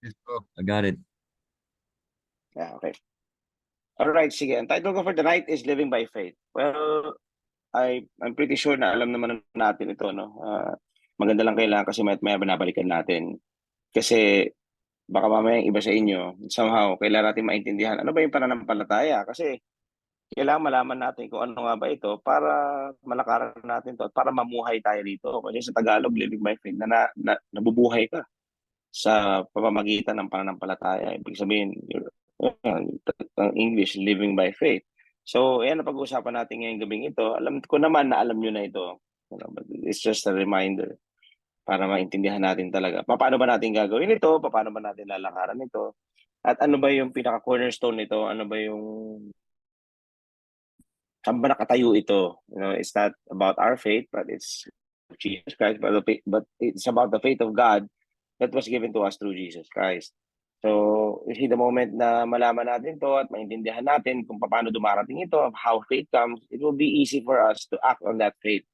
Yes, bro. I got it. Yeah, okay. Alright, sige. Ang title ko for tonight is Living by Faith. Well, I'm pretty sure na alam naman natin ito, no? Maganda lang kailangan kasi may binabalikan natin. Kasi baka mamaya yung iba sa inyo, somehow, kailangan natin maintindihan ano ba yung pananampalataya. Kasi kailangan malaman natin kung ano nga ba ito para malakaran natin to at para mamuhay tayo dito. Kasi sa Tagalog, living by faith, nabubuhay ka sa pamamagitan ng pananampalataya. Ibig sabihin, ang English, living by faith. So, ayan ang pag-uusapan natin ngayong gabing ito. Alam ko naman na alam nyo na ito. But it's just a reminder para maintindihan natin talaga. Paano ba natin gagawin ito? Paano ba natin lalakaran ito? At ano ba yung pinaka-cornerstone nito? Ano ba yung saan ba nakatayo ito? You know, it's not about our faith, but it's Jesus Christ, but it's about the faith of God that was given to us through Jesus Christ. So, you see, the moment na malaman natin to at maintindihan natin kung paano dumarating ito, how faith comes, it will be easy for us to act on that faith.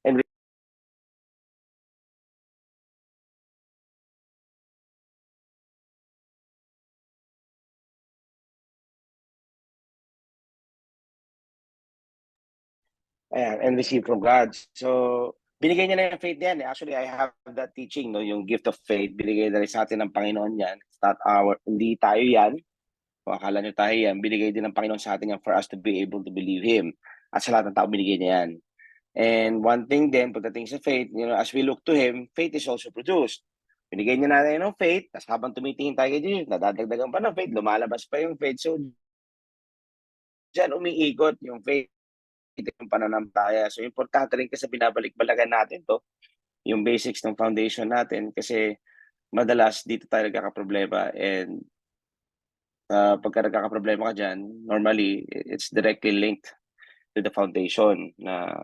And and receive from God. So, binigay niya na yung faith niyan. Actually, I have that teaching, no, yung gift of faith. Binigay na rin sa atin ng Panginoon yan. It's not hindi tayo yan. Kung akala nyo tayo yan, binigay din ng Panginoon sa atin yan for us to be able to believe Him. At sa lahat ng tao, binigay niya yan. And one thing then, pagdating sa faith, you know, as we look to Him, faith is also produced. Binigay niya natin ng faith, tapos habang tumitingin tayo kay Jesus, nadadagdagan pa ng faith, lumalabas pa yung faith. So, dyan umiikot yung faith, yung pananampalataya. So, importante rin kasi binabalik-balagan natin to, yung basics ng foundation natin, kasi madalas dito tayo nagkakaproblema. And pagka nagkakaproblema ka dyan, normally, it's directly linked to the foundation na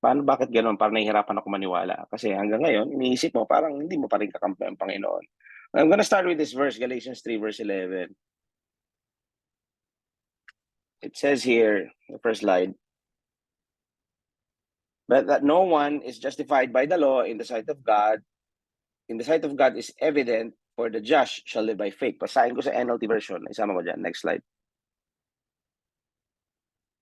bakit gano'n? Parang nahihirapan ako maniwala. Kasi hanggang ngayon, iniisip mo, parang hindi mo pa rin kakampi ang Panginoon. I'm gonna start with this verse, Galatians 3 verse 11. It says here, the first slide, but that no one is justified by the law in the sight of God. In the sight of God is evident, for the just shall live by faith. Pasahin ko sa NLT version. Isama ko dyan. Next slide.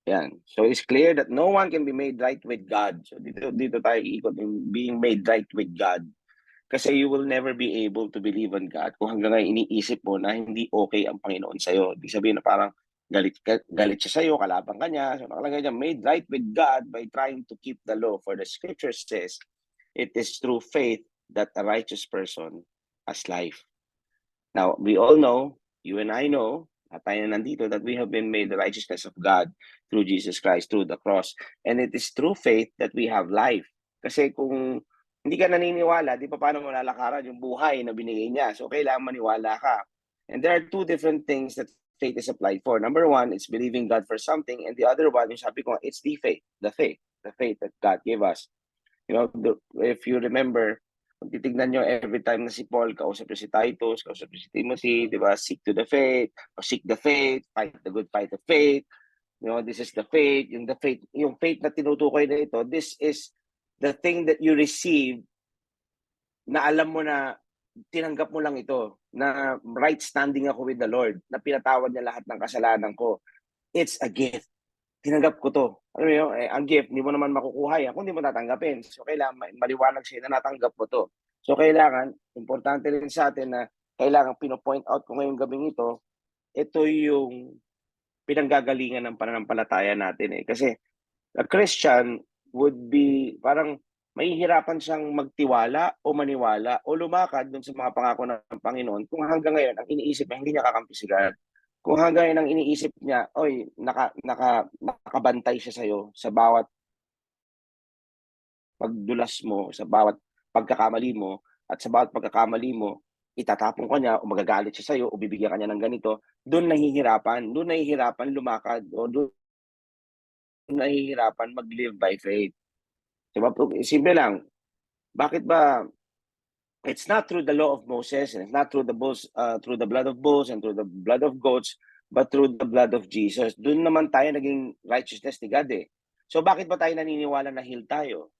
Yan. So it's clear that no one can be made right with God. So dito tayo iikot yung being made right with God. Kasi you will never be able to believe on God kung hanggang ngayon iniisip mo na hindi okay ang Panginoon sa'yo. Ibig sabihin na parang galit siya sa'yo, kalabang ka niya. So nakalagay niya, made right with God by trying to keep the law. For the scripture says, it is through faith that a righteous person has life. Now, we all know, you and I know, at tayo nandito, that we have been made the righteousness of God through Jesus Christ, through the cross. And it is through faith that we have life. Kasi kung hindi ka naniniwala, di pa paano mo lalakaran yung buhay na binigay niya. So, kailangan maniwala ka. And there are two different things that faith is applied for. Number one, it's believing God for something. And the other one, yung sabi ko, it's the faith that God gave us. You know, if you remember, kung titignan nyo, every time na si Paul, kausap niya si Titus, kausap niya si Timothy, di ba? Seek to the faith, or seek the faith, fight the good fight of faith. You know, this is the faith. Yung faith na tinutukoy na ito, this is the thing that you receive na alam mo na tinanggap mo lang ito, na right standing ako with the Lord, na pinatawad niya lahat ng kasalanan ko. It's a gift. Tinanggap ko to. Alam mo yun, ang gift, hindi mo naman makukuha yan kung hindi mo tatanggapin. So, kailangan maliwanag sa'yo na natanggap mo to. So, kailangan, importante rin sa atin na kailangan pino-point out ko ngayong gabing ito yung pinanggagalingan ng pananampalataya natin eh. Kasi, a Christian would be, parang mahihirapan siyang magtiwala o maniwala o lumakad dun sa mga pangako ng Panginoon kung hanggang ngayon ang iniisip niya hindi niya kakampi si God. Kung hanggang ang iniisip niya, oy, nakabantay siya sa'yo sa bawat pagdulas mo, sa bawat pagkakamali mo, at sa bawat pagkakamali mo, itatapon ka niya o magagalit siya sa'yo o bibigyan ka niya ng ganito, doon nahihirapan lumakad o doon nahihirapan mag-live by faith. Diba? Simple lang. Bakit ba it's not through the law of Moses, and it's not through the blood of bulls and through the blood of goats, but through the blood of Jesus. Doon naman tayo naging righteousness ni God eh. So bakit ba tayo naniniwala na heal tayo?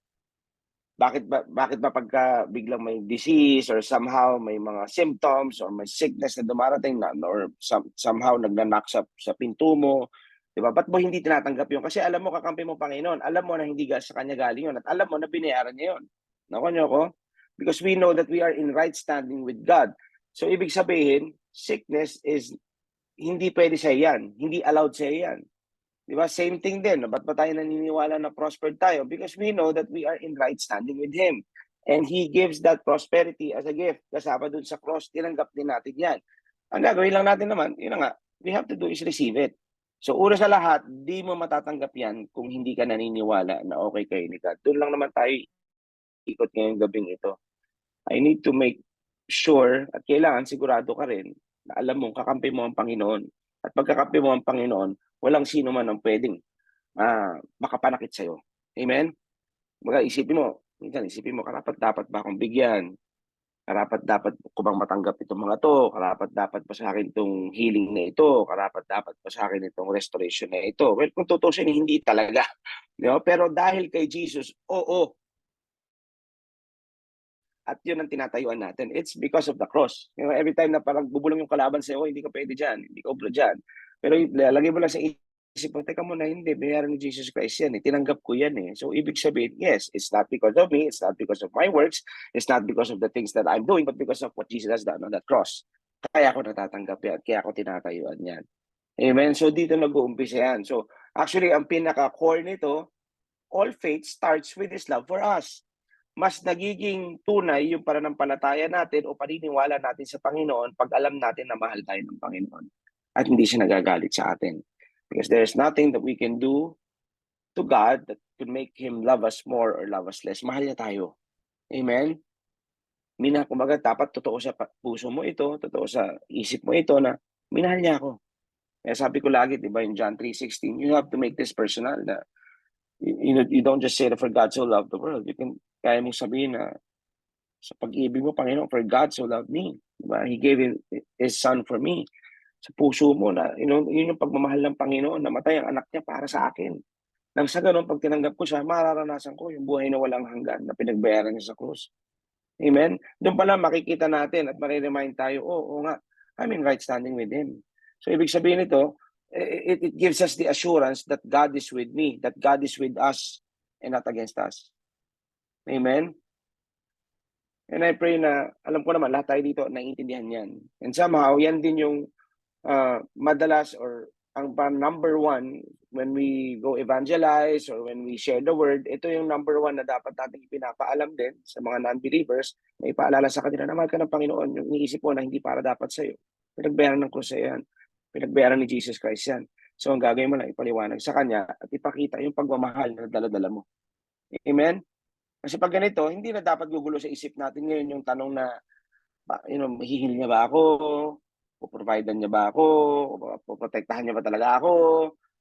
bakit ba pagka biglang may disease or somehow may mga symptoms or may sickness na dumarating na or somehow nagna-knock sa pinto mo, 'di ba? Ba't mo hindi tinatanggap 'yun? Kasi alam mo kakampi mo Panginoon, alam mo na hindi sa kanya galing 'yun at alam mo na binayaran niya 'yun. Nakuha niyo ako? Because we know that we are in right standing with God. So ibig sabihin, sickness is hindi pwede sa 'yan, hindi allowed sa 'yan. Di ba? Same thing din. Ba't ba tayo naniniwala na prospered tayo? Because we know that we are in right standing with Him. And He gives that prosperity as a gift. Kasama dun sa cross, tinanggap din natin yan. Ang gagawin lang natin naman, yun na nga, we have to do is receive it. So una sa lahat, di mo matatanggap yan kung hindi ka naniniwala na okay kayo ni God. Doon lang naman tayo ikot ngayong gabing ito. I need to make sure at kailangan sigurado ka rin na alam mo, kakampi mo ang Panginoon. At pagkakampi mo ang Panginoon, walang sino man ang pwedeng makapanakit sa'yo. Amen? Minsan isipin mo, karapat-dapat ba akong bigyan? Karapat-dapat ko bang matanggap itong mga to? Karapat-dapat ba sa akin itong healing na ito? Karapat-dapat ba sa akin itong restoration na ito? Well, kung tutusin, hindi talaga. Pero dahil kay Jesus, oo. At yun ang tinatayuan natin. It's because of the cross. Every time na parang bubulong yung kalaban sa'yo, hindi ka pwede dyan, hindi ka obra dyan. Pero lagay mo lang sa isip mo, teka muna, hindi, bayaran ni Jesus Christ yan. Tinanggap ko yan . So, ibig sabihin, yes, it's not because of me, it's not because of my works, it's not because of the things that I'm doing, but because of what Jesus has done on that cross. Kaya ako natatanggap yan, kaya ako tinatayuan yan. Amen? So, dito nag-uumpisa yan. So, actually, ang pinaka-core nito, all faith starts with His love for us. Mas nagiging tunay yung pananampalataya natin o paniniwala natin sa Panginoon pag alam natin na mahal tayo ng Panginoon at hindi siya nagagalit sa atin. Because there's nothing that we can do to God that could make Him love us more or love us less. Mahal niya tayo. Amen? Kumbaga, dapat totoo sa puso mo ito, totoo sa isip mo ito na minahal niya ako. Kaya sabi ko lagi, di ba, in John 3:16, you have to make this personal na you don't just say that for God so loved the world. Kaya mong sabihin na sa pag-ibig mo, Panginoon, for God so loved me. Diba? He gave His Son for me. Sa puso mo na, yun yung pagmamahal ng Panginoon, namatay ang anak niya para sa akin. Nang sa ganun, pag tinanggap ko siya, mararanasan ko yung buhay na walang hanggan na pinagbayaran niya sa krus. Amen? Doon pala makikita natin at mariremind tayo, oo nga, I'm in right standing with Him. So, ibig sabihin nito, it gives us the assurance that God is with me, that God is with us and not against us. Amen? And I pray na, alam ko naman, lahat tayo dito naiintindihan yan. And somehow, yan din yung madalas or ang number one when we go evangelize or when we share the word, ito yung number one na dapat natin ipinapaalam din sa mga non-believers na ipaalala sa kanila na mahal ka ng Panginoon. Yung iniisip mo na hindi para dapat sa'yo. Pinagbayaran ng krus yan. Pinagbayaran ni Jesus Christ yan. So ang gagawin mo lang, ipaliwanag sa Kanya at ipakita yung pagmamahal na dala-dala mo. Amen? Kasi pag ganito, hindi na dapat gugulo sa isip natin ngayon yung tanong na, mahihil niya ba ako? Puprovidean niya ba ako? Puprotektahan niya ba talaga ako?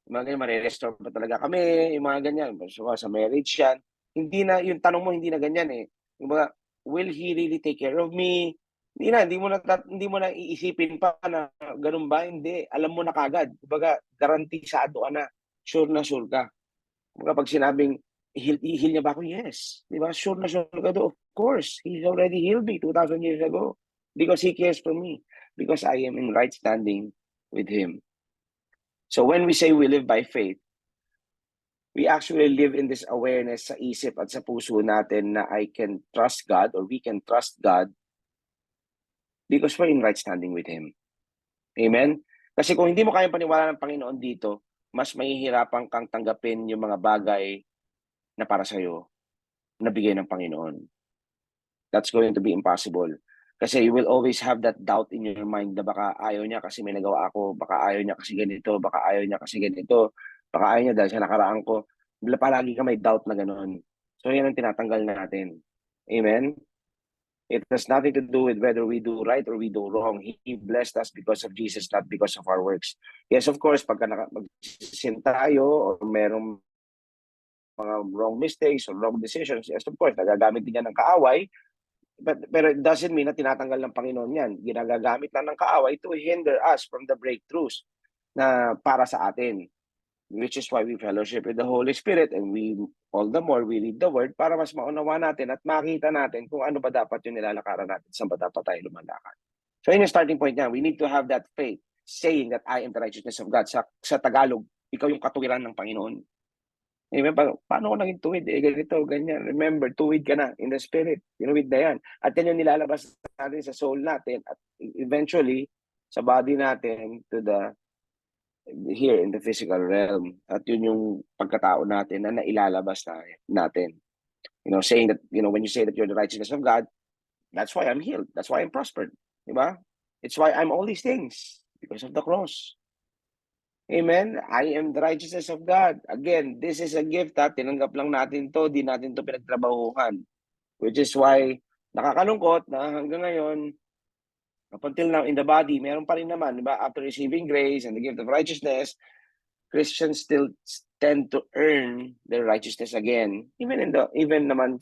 Yung mga ganyan, marirestore ba talaga kami? Yung mga ganyan, so, sa marriage yan. Hindi na, yung tanong mo, hindi na ganyan eh. Yung mga, will He really take care of me? Hindi mo na iisipin pa na ganun ba? Hindi. Alam mo na kagad. Kumbaga, garantisado ka na. Sure na sure ka. Kumbaga, pag sinabing, i-heal niya ba ako? Yes. Di ba? Sure na sure ka do. Of course. He's already healed me 2,000 years ago. Because He cares for me. Because I am in right standing with Him. So when we say we live by faith, we actually live in this awareness sa isip at sa puso natin na I can trust God or we can trust God because we're in right standing with Him. Amen? Kasi kung hindi mo kayang paniwala ng Panginoon dito, mas mahihirapan kang tanggapin yung mga bagay na para sa'yo na bigay ng Panginoon. That's going to be impossible. Kasi you will always have that doubt in your mind na baka ayaw niya kasi may nagawa ako, baka ayaw niya kasi ganito, baka ayaw niya kasi ganito, baka ayaw niya dahil sa nakaraan ko. Palagi ka may doubt na gano'n. So yan ang tinatanggal natin. Amen? It has nothing to do with whether we do right or we do wrong. He blessed us because of Jesus, not because of our works. Yes, of course, pagka mag-sin tayo or merong mga wrong mistakes or wrong decisions, yes, of course, nagagamit din yan ng kaaway. Pero it doesn't mean na tinatanggal ng Panginoon yan. Ginagagamit lang ng kaaway to hinder us from the breakthroughs na para sa atin. which is why we fellowship with the Holy Spirit, and we all the more we read the Word para mas maunawa natin at makita natin kung ano ba dapat yung nilalakaran natin, saan ba dapat tayo lumalakad. So yun yung starting point niya. We need to have that faith, saying that I am the righteousness of God. Sa Tagalog, ikaw yung katuwiran ng Panginoon. Amen? Paano ko naging tuwid? Ganito, ganyan. Remember, tuwid ka na in the Spirit. Tinuwid na yan. At yan yung nilalabas natin sa soul natin at eventually sa body natin to the here in the physical realm. At yun yung pagkatao natin na nailalabas natin. Saying that, when you say that you're the righteousness of God, that's why I'm healed. That's why I'm prospered. Diba? It's why I'm all these things because of the cross. Amen? I am the righteousness of God. Again, this is a gift tinanggap lang natin to, di natin to pinagtrabahuhan. Which is why nakakalungkot na hanggang ngayon, up until now in the body, meron pa rin naman, diba? After receiving grace and the gift of righteousness, Christians still tend to earn their righteousness again. Even naman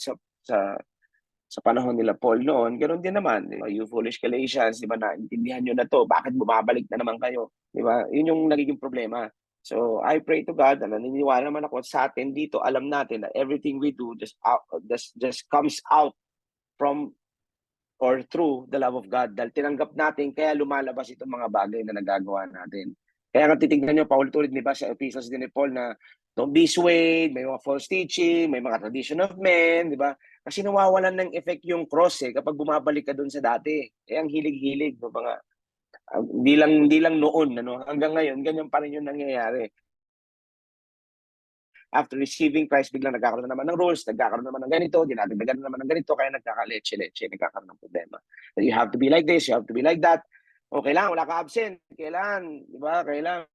sa panahon nila Paul noon, ganoon din naman, di ba? You foolish Galatians, di ba, naintindihan nyo na to, bakit bumabalik na naman kayo? Di ba? Yun yung nagiging problema. So, I pray to God, na naniniwala naman ako sa atin dito, alam natin na everything we do just comes out from or through the love of God. Dahil tinanggap natin, kaya lumalabas itong mga bagay na nagagawa natin. Kaya nga titignan nyo, paulit-ulit, di ba, sa epistles din ni Paul na don't be swayed, may mga false teaching, may mga tradition of men, di ba? Kasi nawawalan ng effect yung cross kapag bumabalik ka doon sa dati. Ang hilig-hilig, no, mga hindi lang noon, hanggang ngayon, ganyan pa rin yung nangyayari. After receiving Christ, biglang nagkakaroon na naman ng rules, nagkakaroon naman ng ganito, dinadagdagan na naman ng ganito, kaya nagkaka-leche-leche, nagkakaroon ng problema. You have to be like this, you have to be like that. O, kailangan, wala ka absent. Kailangan, di ba? Kailangan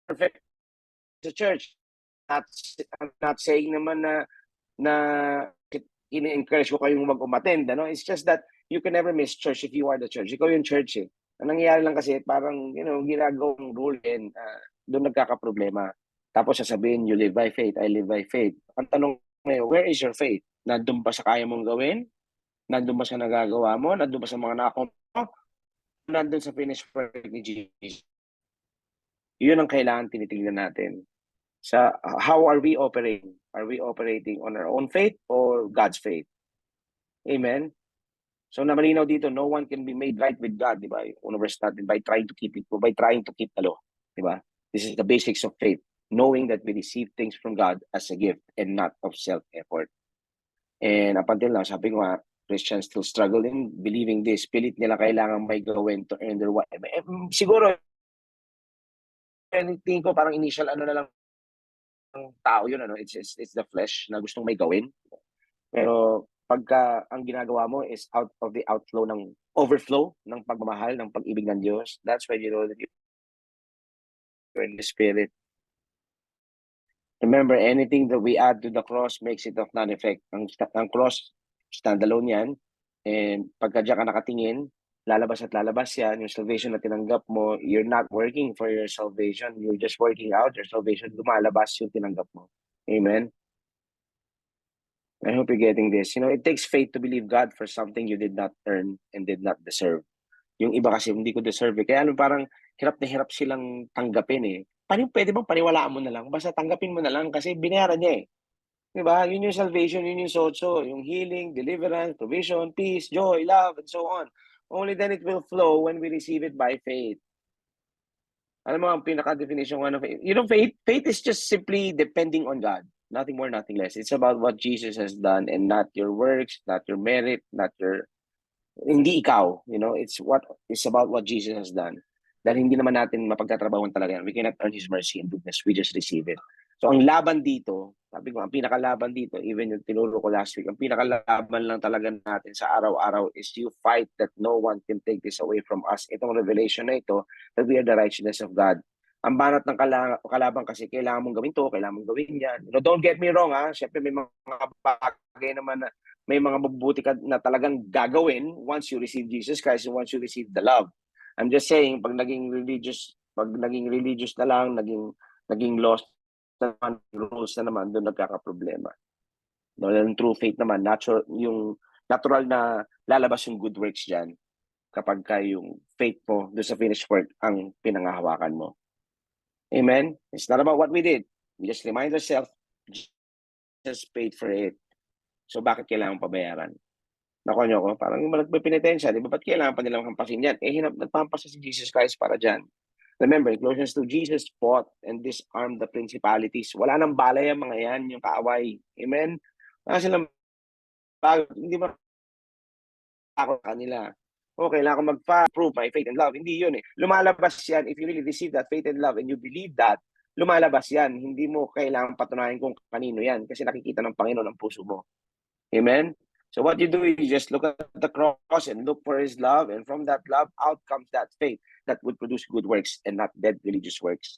perfect sa church. I'm not saying naman na ini-encourage ko kayong mag-umattend. It's just that you can never miss church if you are the church. Ikaw yung church. Ang nangyayari lang kasi, parang, ginagawang rule and doon nagkakaproblema. Tapos sasabihin, you live by faith, I live by faith. Ang tanong ngayon, where is your faith? Nandun ba sa kaya mong gawin? Nandun ba sa nagagawa mo? Nandun ba sa mga nakakot mo? Nandun sa finished work ni Jesus? Yun ang kailangan tinitingnan natin. How are we operating? Are we operating on our own faith or God's faith? Amen? So na malinaw dito, no one can be made right with God, di ba? Una verse natin, by trying to keep the law, di ba? This is the basics of faith, knowing that we receive things from God as a gift and not of self-effort. And up until now, sabi ko nga, Christians still struggle in believing this. Pilit nila kailangan may gawin to earn their way. Siguro, tingin ko parang initial na lang ng tao yun, it's the flesh na gustong may gawin. Pero pagka ang ginagawa mo is out of the outflow ng overflow ng pagmamahal, ng pag-ibig ng Diyos, that's when you know that you're in the Spirit. Remember, anything that we add to the cross makes it of none effect. Ang cross, standalone yan. And pagka diyan ka nakatingin, lalabas at lalabas yan. Yung salvation na tinanggap mo, you're not working for your salvation. You're just working out your salvation. Lumalabas yung tinanggap mo. Amen? I hope you're getting this. It takes faith to believe God for something you did not earn and did not deserve. Yung iba kasi hindi ko deserve. Kaya parang hirap na hirap silang tanggapin. Pwede bang paniwalaan mo na lang? Basta tanggapin mo na lang kasi binayaran niya . Diba? Yun yung salvation, yun yung sotso, yung healing, deliverance, provision, peace, joy, love, and so on. Only then it will flow when we receive it by faith. Alam mo, ang pinaka-definition ko ng faith. Faith is just simply depending on God. Nothing more, nothing less. It's about what Jesus has done and not your works, not your merit, hindi ikaw. It's about what Jesus has done. Dahil hindi naman natin mapagtatrabahuan talaga yan. We cannot earn His mercy and goodness. We just receive it. So ang laban dito, sabi ko, ang pinakalaban dito, even yung tinuro ko last week, ang pinakalaban lang talaga natin sa araw-araw is you fight that no one can take this away from us. Itong revelation na ito, that we are the righteousness of God. Ang banat ng kalaban kasi, kailangan mong gawin to, kailangan mong gawin yan. Don't get me wrong, Siyempre may mga bagay naman na may mga mabubuti ka na talagang gagawin once you receive Jesus Christ and once you receive the love. I'm just saying, pag naging religious na lang, naging lost naman, rules na naman, doon nagkakaproblema. Yung true faith naman, natural na lalabas yung good works dyan kapag yung faith mo doon sa finished work ang pinangahawakan mo. Amen? It's not about what we did. We just remind ourselves, Jesus paid for it. So bakit kailangan pabayaran? Nakuha niyo ako? Parang yung nagpipinitensya, di ba? Ba't kailangan pa nilang hampasin yan? Nagpampas si Jesus Christ para dyan. Remember, Colossians 2, Jesus fought and disarmed the principalities. Wala nang balay ang mga yan, yung kaaway. Amen? Wala silang hindi ba ako kanila? O, kailangan ko mag-prove my faith and love. Hindi yun eh. Lumalabas yan, if you really receive that faith and love and you believe that, lumalabas yan. Hindi mo kailangan patunayan kung kanino yan kasi nakikita ng Panginoon ang puso mo. Amen? So what you do is you just look at the cross and look for His love, and from that love, out comes that faith that would produce good works and not dead religious works.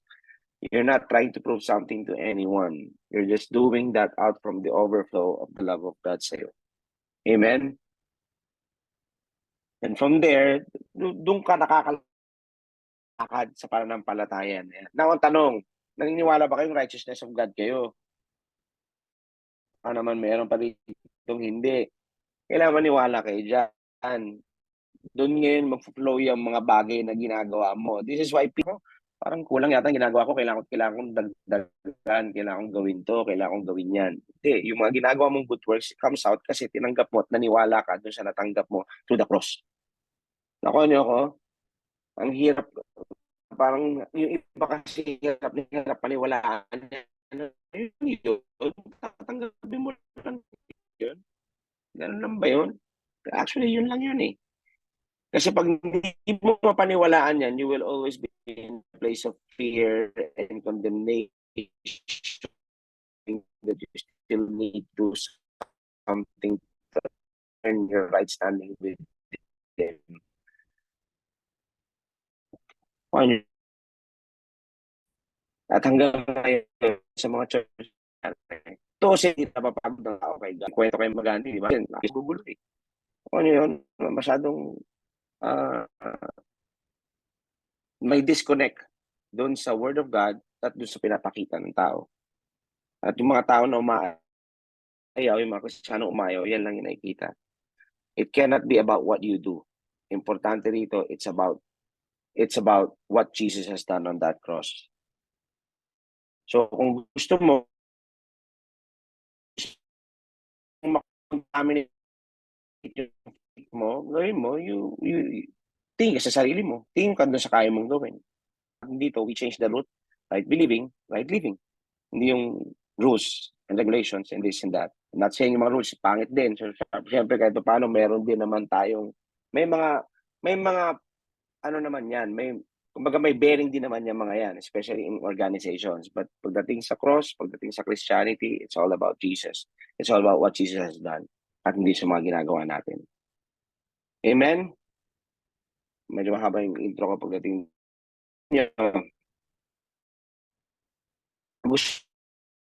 You're not trying to prove something to anyone. You're just doing that out from the overflow of the love of God sa iyo. Amen? And from there, doon ka nakakalakad sa pananampalataya. Now, ang tanong, naniniwala ba kayong righteousness of God kayo? Naman meron pa ditong hindi. Kailangan maniwala kayo dyan. Doon ngayon mag-flow yung mga bagay na ginagawa mo. This is why people, parang kulang yata ang ginagawa ko, kailangan kong dagdagan, kailangan kong gawin to, kailangan kong gawin yan. Hindi, yung mga ginagawa mong good works comes out kasi tinanggap mo at naniwala ka doon sa natanggap mo through the cross. Nakuha niyo ako? Ang hirap, parang yung iba kasi hirap paniwalaan. Yun, tatanggapin mo lang yun. Ganun lang ba yun? Actually, yun lang yun eh. Kasi pag hindi mo mapaniwalaan yan, you will always be in a place of fear and condemnation that you still need to do something to earn your right standing with them. At hanggang ngayon, sa mga church, ito kasi hindi napapagod ng tao kay God. Kwento kayo maganda, di ba? Gugulo eh. Ano yun? Masyadong may disconnect doon sa Word of God at doon sa pinapakita ng tao. At yung mga tao na umayaw, yung mga Kristiyano umayaw, yan lang yung nakikita. It cannot be about what you do. Importante rito, it's about what Jesus has done on that cross. So kung gusto mo, makontaminate mo, gawin mo, you tingin ka sa sarili mo. Tingin ka doon sa kaya mong gawin. Dito, we change the root, right believing, right living. Hindi yung rules and regulations and this and that. I'm not saying yung mga rules, pangit din. So, siyempre, kahit paano, meron din naman tayong, may mga, ano naman yan, kumbaga may bearing din naman yung mga yan, especially in organizations. But pagdating sa cross, pagdating sa Christianity, it's all about Jesus. It's all about what Jesus has done at hindi sa mga ginagawa natin. Amen? Medyo mahaba yung intro ko pagdating niya.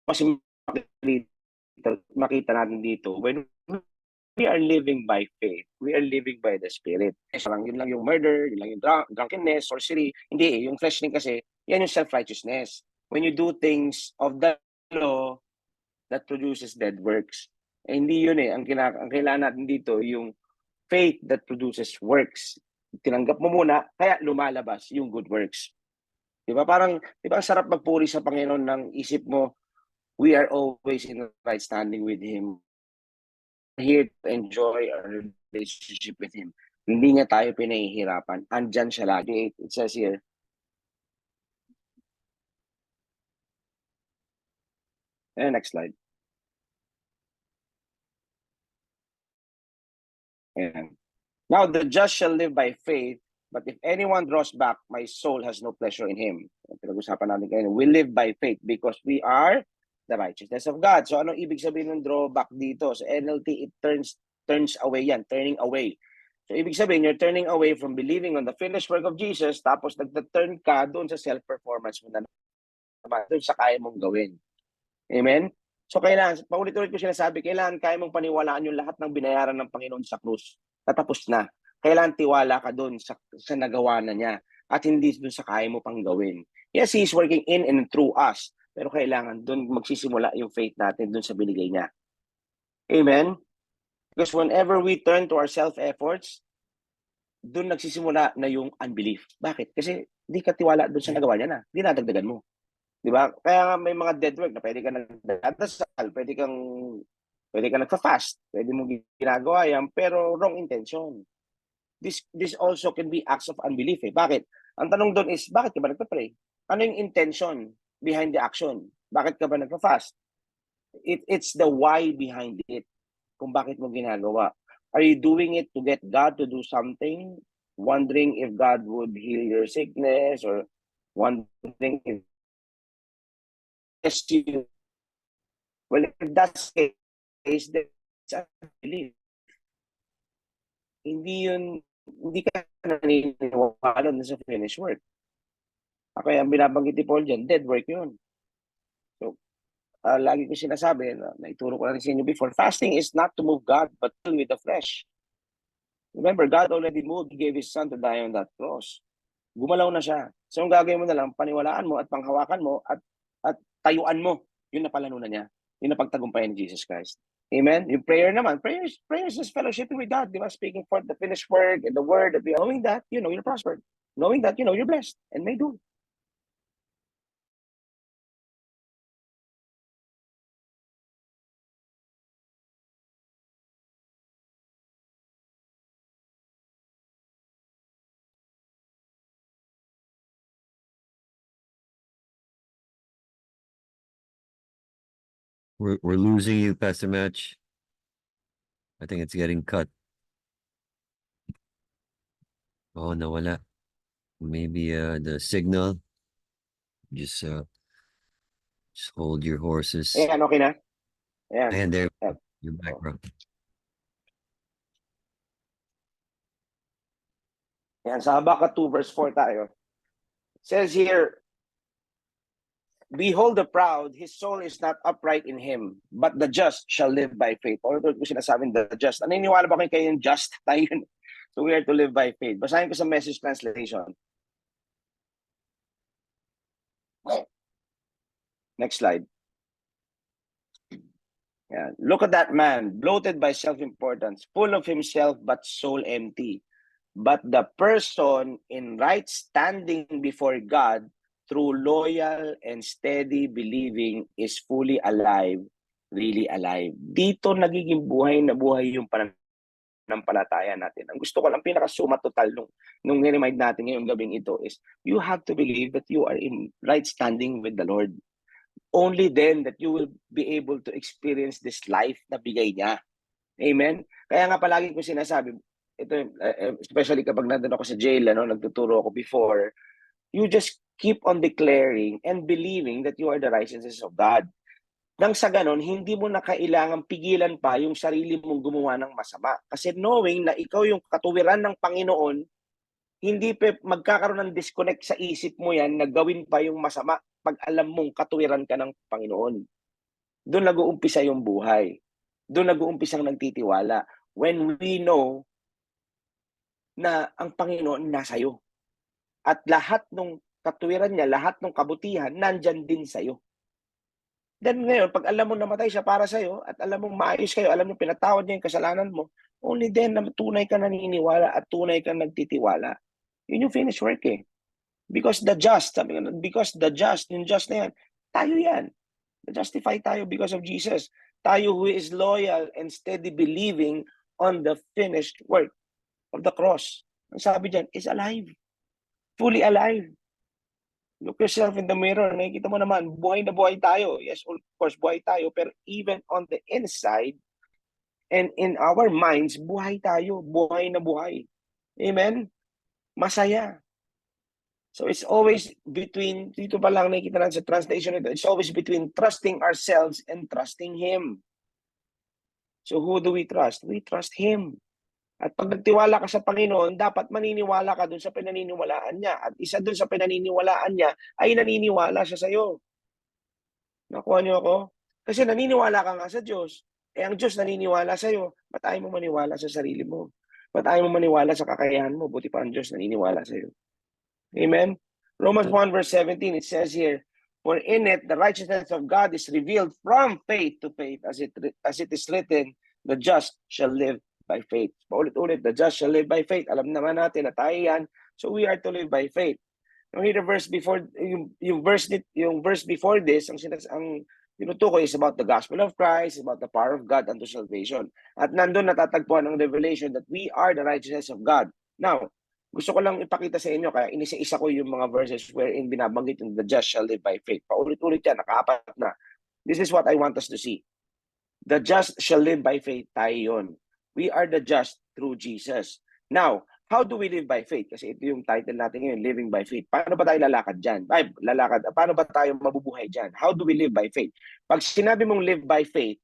Kasi makita natin dito, when we are living by faith, we are living by the Spirit. Yun lang yung murder, yun lang yung drunkenness, sorcery. Hindi, yung flesh din kasi, yan yung self-righteousness. When you do things of the law, that produces dead works. Eh, hindi yun eh. Ang kailangan natin dito, yung faith that produces works. Tinanggap mo muna, kaya lumalabas yung good works. Diba? Parang, diba ang sarap magpuri sa Panginoon ng isip mo, we are always in the right standing with Him. Here to enjoy our relationship with Him. Hindi niya tayo pinahihirapan. Andyan siya lagi. It says here, next slide. Ayan. Now, the just shall live by faith, but if anyone draws back, my soul has no pleasure in him. Pinag-usapan natin kayo. We live by faith because we are the righteousness of God. So, anong ibig sabihin ng drawback dito? Sa NLT, it turns away yan, turning away. So, ibig sabihin, you're turning away from believing on the finished work of Jesus, tapos nagta-turn ka doon sa self-performance mo na naman, doon sa kaya mong gawin. Amen? So, kailangan, paulit-ulit ko sinasabi, kailangan kaya mong paniwalaan yung lahat ng binayaran ng Panginoon sa krus. Tatapos na. Kailangan tiwala ka doon sa nagawa na niya at hindi doon sa kaya mo pang gawin. Yes, He is working in and through us. Pero kailangan doon magsisimula yung faith natin doon sa binigay niya. Amen? Because whenever we turn to our self-efforts, doon nagsisimula na yung unbelief. Bakit? Kasi hindi ka tiwala doon sa nagawa niya na. Dinadagdagan mo. Di ba? Kaya nga may mga dead work na pwede ka nagdadasal, pwede ka nagfa-fast, pwede mo ginagawa yan, pero wrong intention. This also can be acts of unbelief. Bakit? Ang tanong doon is, bakit ka ba nagpa-pray? Ano yung intention behind the action? Bakit ka ba nagpa-fast? It's the why behind it. Kung bakit mo ginagawa. Are you doing it to get God to do something? Wondering if God would heal your sickness, or wondering if you. Well, if that's the case, then it's unbelief. Hindi ka naniniwala sa finished work. Kaya ang binabanggit ni Paul dyan, dead work yun. So, lagi ko sinasabi, naituro ko na rin sa inyo before, fasting is not to move God, but to with the flesh. Remember, God already moved. He gave His Son to die on that cross. Gumalaw na siya. So, ang gagawin mo na lang, paniwalaan mo at panghawakan mo at tayuan mo yung napalanunan niya. Yung napagtagumpayan ni Jesus Christ. Amen? Yung prayer naman, prayer is just fellowshipping with God. Di ba? Speaking for the finished work and the word. Knowing that, you're prospered. Knowing that, you're blessed and may do. We're losing you, Pastor Match. I think it's getting cut. Oh, nawala. Maybe the signal. Just hold your horses. Ayan, okay na? Ayan. And there, you're back, bro. Ayan, sa Habakkuk 2 verse 4 tayo. It says here, behold the proud, his soul is not upright in him, but the just shall live by faith. Or ito ko sinasabing the just. Naniniwala ba kayo yung just? Tayo yun. So we are to live by faith. Basahin ko sa Message translation. Next slide. Yeah. Look at that man, bloated by self-importance, full of himself, but soul empty. But the person in right standing before God through loyal and steady believing is fully alive, really alive. Dito nagiging buhay na buhay yung pananampalataya natin. Ang gusto ko lang, pinaka-suma total nung niremind natin ngayong gabing ito is, you have to believe that you are in right standing with the Lord. Only then that you will be able to experience this life na bigay niya. Amen? Kaya nga palagi ko sinasabi, ito, especially kapag nandun ako sa jail, nagtuturo ako before, you just keep on declaring and believing that you are the righteousness of God. Nang sa ganon, hindi mo na kailangang pigilan pa yung sarili mong gumawa ng masama. Kasi knowing na ikaw yung katuwiran ng Panginoon, hindi pa magkakaroon ng disconnect sa isip mo yan na gawin pa yung masama pag alam mong katuwiran ka ng Panginoon. Doon nag-uumpisa yung buhay. Doon nag-uumpisa ang nagtitiwala. When we know na ang Panginoon nasa iyo. At lahat ng katuwiran niya, lahat ng kabutihan, nandyan din sa iyo. Then ngayon, pag alam mo namatay siya para sa iyo, at alam mong maayos kayo, alam mo pinatawad niya yung kasalanan mo, only then na tunay ka naniniwala at tunay ka nagtitiwala. Yun yung finished work eh. Because the just, yung just na yan, tayo yan. Na-justify tayo because of Jesus. Tayo who is loyal and steady believing on the finished work of the cross. Ang sabi dyan, is alive. Fully alive. Look yourself in the mirror. Nakikita mo naman, buhay na buhay tayo. Yes, of course, buhay tayo. Pero even on the inside and in our minds, buhay tayo. Buhay na buhay. Amen? Masaya. So it's always between, dito pa lang nakikita natin sa translation nito, it's always between trusting ourselves and trusting Him. So who do we trust? We trust Him. At pag nagtiwala ka sa Panginoon, dapat maniniwala ka dun sa pinaniniwalaan niya. At isa dun sa pinaniniwalaan niya ay naniniwala siya sa iyo. Nakuha niyo ako? Kasi naniniwala ka nga sa Diyos. Ang Diyos naniniwala sa iyo. Ba't ayaw mo maniwala sa sarili mo? Ba't ayaw mo maniwala sa kakayahan mo? Buti pa ang Diyos naniniwala sa iyo. Amen? Romans 1 verse 17, it says here, for in it the righteousness of God is revealed from faith to faith, as it is written, the just shall live by faith. Paulit-ulit, the just shall live by faith. Alam naman natin na tayo yan, so we are to live by faith. No, the verse before yung verse before this, ang tinutukoy is about the gospel of Christ, about the power of God unto salvation. At nandun natatagpuan ang revelation that we are the righteousness of God. Now, gusto ko lang ipakita sa inyo, kaya inisa-isa ko yung mga verses wherein binabanggit yung the just shall live by faith. Paulit-ulit yan, nakaapat na. This is what I want us to see. The just shall live by faith, tayo yun. We are the just through Jesus. Now, how do we live by faith? Kasi ito yung title natin ngayon, living by faith. Paano ba tayo lalakad dyan? Paano ba tayo mabubuhay dyan? How do we live by faith? Pag sinabi mong live by faith,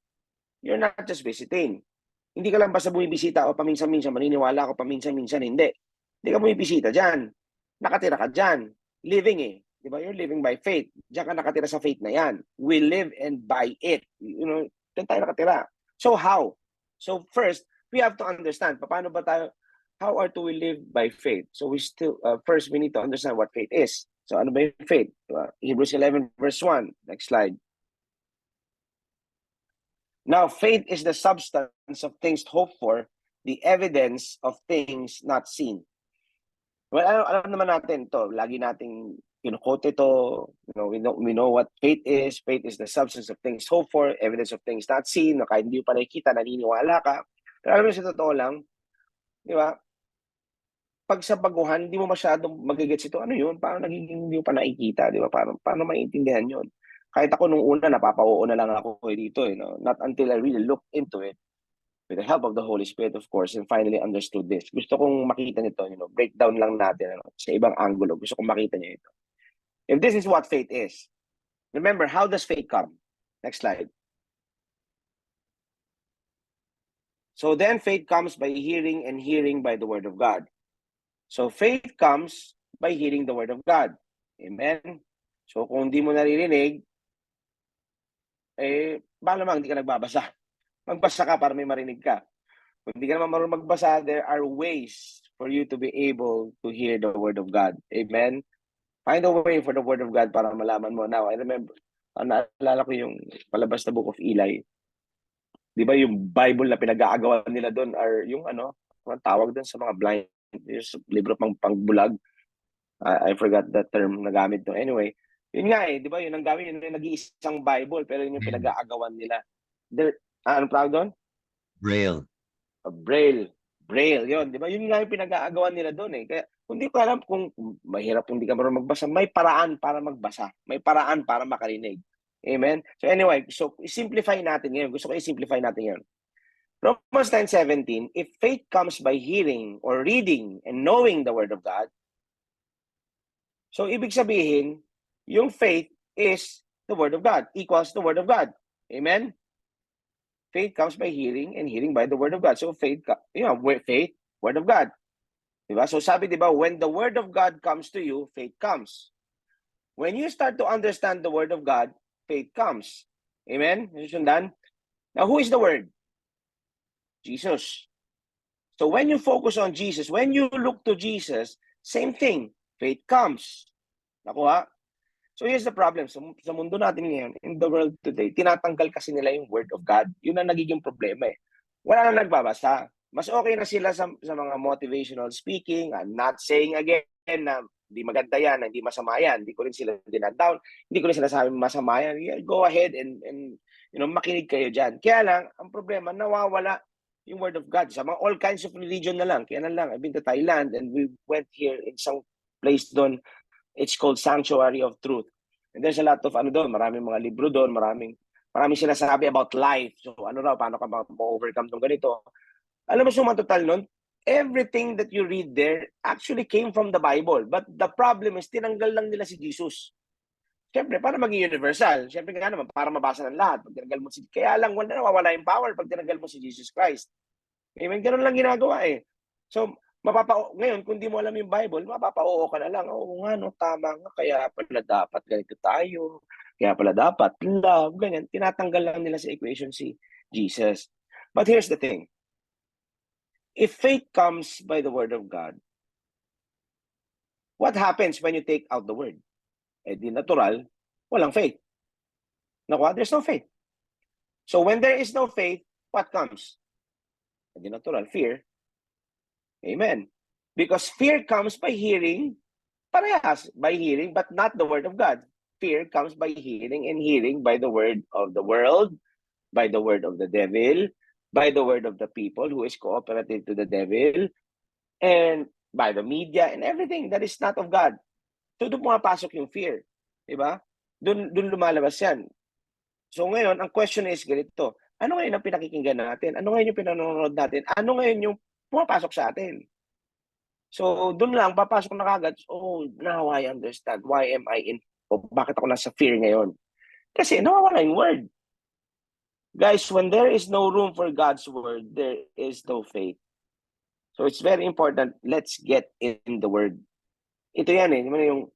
you're not just visiting. Hindi ka lang basta bumibisita o paminsan-minsan, maniniwala ako paminsan-minsan, hindi. Hindi ka bumibisita dyan. Nakatira ka dyan. Living eh. Di ba? You're living by faith. Diyan ka nakatira sa faith na yan. We live and by it. You know, diyan tayo nakatira. So how? So first, we have to understand, paano ba tayo, how are to we live by faith? So we still, first we need to understand what faith is. So ano ba yung faith? Hebrews 11 verse 1. Next slide. Now, faith is the substance of things hoped for, the evidence of things not seen. Well, alam naman natin to. Lagi nating quote ito. You know, we know what faith is. Faith is the substance of things hoped for, evidence of things not seen. No, kahit hindi pa nakikita, naniniwala ka. Pero alam mo, sa totoo lang, di ba? Pag sa baguhan, hindi mo masyadong magigets ito. Ano yun? Paano nagiging hindi mo pa nakikita? Di ba? Paano maintindihan yun? Kahit ako nung una, napapa-oo na lang ako dito. No? Not until I really looked into it, with the help of the Holy Spirit, of course, and finally understood this. Gusto kong makita nito, breakdown lang natin sa ibang angulo. Gusto kong makita niyo ito. If this is what faith is, remember, how does faith come? Next slide. So then faith comes by hearing, and hearing by the word of God. So faith comes by hearing the word of God. Amen? So kung hindi mo naririnig, malamang hindi ka nagbabasa. Magbasa ka para may marinig ka. Kung hindi ka naman marunong magbasa, there are ways for you to be able to hear the word of God. Amen? Find a way for the word of God para malaman mo. Now, I remember, naalala ko yung palabas na Book of Eli. Di ba yung Bible na pinag-aagawan nila doon are yung ano, ang tawag doon sa mga blind, yung libro pangbulag. I forgot that term na gamit doon. Anyway, yun nga di ba? Yun ang gamit, yun yung nag-iisang Bible, pero yun yung pinag-aagawan nila. Anong tawag doon? Braille. Braille, yun, di ba? Yun nga yung pinag-aagawan nila doon Kaya kung di ko alam kung mahirap kung di ka marunong magbasa, may paraan para magbasa. May paraan para makarinig. Amen? So anyway, so i-simplify natin ngayon. Gusto ko i-simplify natin ngayon. Romans 10:17, if faith comes by hearing or reading and knowing the word of God, so ibig sabihin, yung faith is the word of God, equals the word of God. Amen? Faith comes by hearing, and hearing by the word of God. So faith, faith, word of God. Diba? So sabi, diba, when the word of God comes to you, faith comes. When you start to understand the word of God, faith comes. Amen? Sundan? Now, who is the word? Jesus. So when you focus on Jesus, when you look to Jesus, same thing, faith comes. Nakuha? So here's the problem. Sa mundo natin ngayon, in the world today, tinatanggal kasi nila yung word of God. Yun ang nagiging problema Wala na nagbabasa. Mas okay na sila sa mga motivational speaking. I'm not saying again na hindi maganda yan, hindi masama yan. Hindi ko rin sila dinadown. Hindi ko rin sinasabi masama yan. Yeah, go ahead and makinig kayo dyan. Kaya lang, ang problema, nawawala yung word of God. Sa mga all kinds of religion na lang. Kaya na lang, I've been to Thailand and we went here in some place doon. It's called Sanctuary of Truth. And there's a lot of maraming mga libro doon, maraming sinasabi about life. So paano ka ma-overcome tong ganito? Alam mo, suma total nun, everything that you read there actually came from the Bible. But the problem is, tinanggal lang nila si Jesus. Siyempre, para maging universal. Siyempre nga naman, para mabasa ng lahat. Pag tinanggal mo kaya lang, nawawala yung power pag tinanggal mo si Jesus Christ. Amen? Ganun lang ginagawa So, ngayon, kung di mo alam yung Bible, mapapa-oo ka na lang. Oo nga, tama nga. Kaya pala dapat ganito tayo. Kaya pala dapat love, ganyan. Tinatanggal lang nila sa equation si Jesus. But here's the thing. If faith comes by the word of God, what happens when you take out the word? Di natural, walang faith. Nakuha? There's no faith. So when there is no faith, what comes? Di natural, fear. Amen. Because fear comes by hearing, Parehas, by hearing, but not the word of God. Fear comes by hearing, and hearing by the word of the world, by the word of the devil, by the word of the people who is cooperative to the devil, and by the media and everything that is not of God. So doon pumapasok yung fear. Diba? Doon lumalabas yan. So ngayon, ang question is ganito. Ano ngayon ang pinakikinggan natin? Ano ngayon yung pinanonood natin? Ano ngayon yung pumapasok sa atin? So doon lang, papasok na kagad, oh, now I understand. Why am I in, bakit ako nasa fear ngayon? Kasi nawawala yung word. Guys, when there is no room for God's word, there is no faith. So it's very important, let's get in the word. Ito yan eh, yung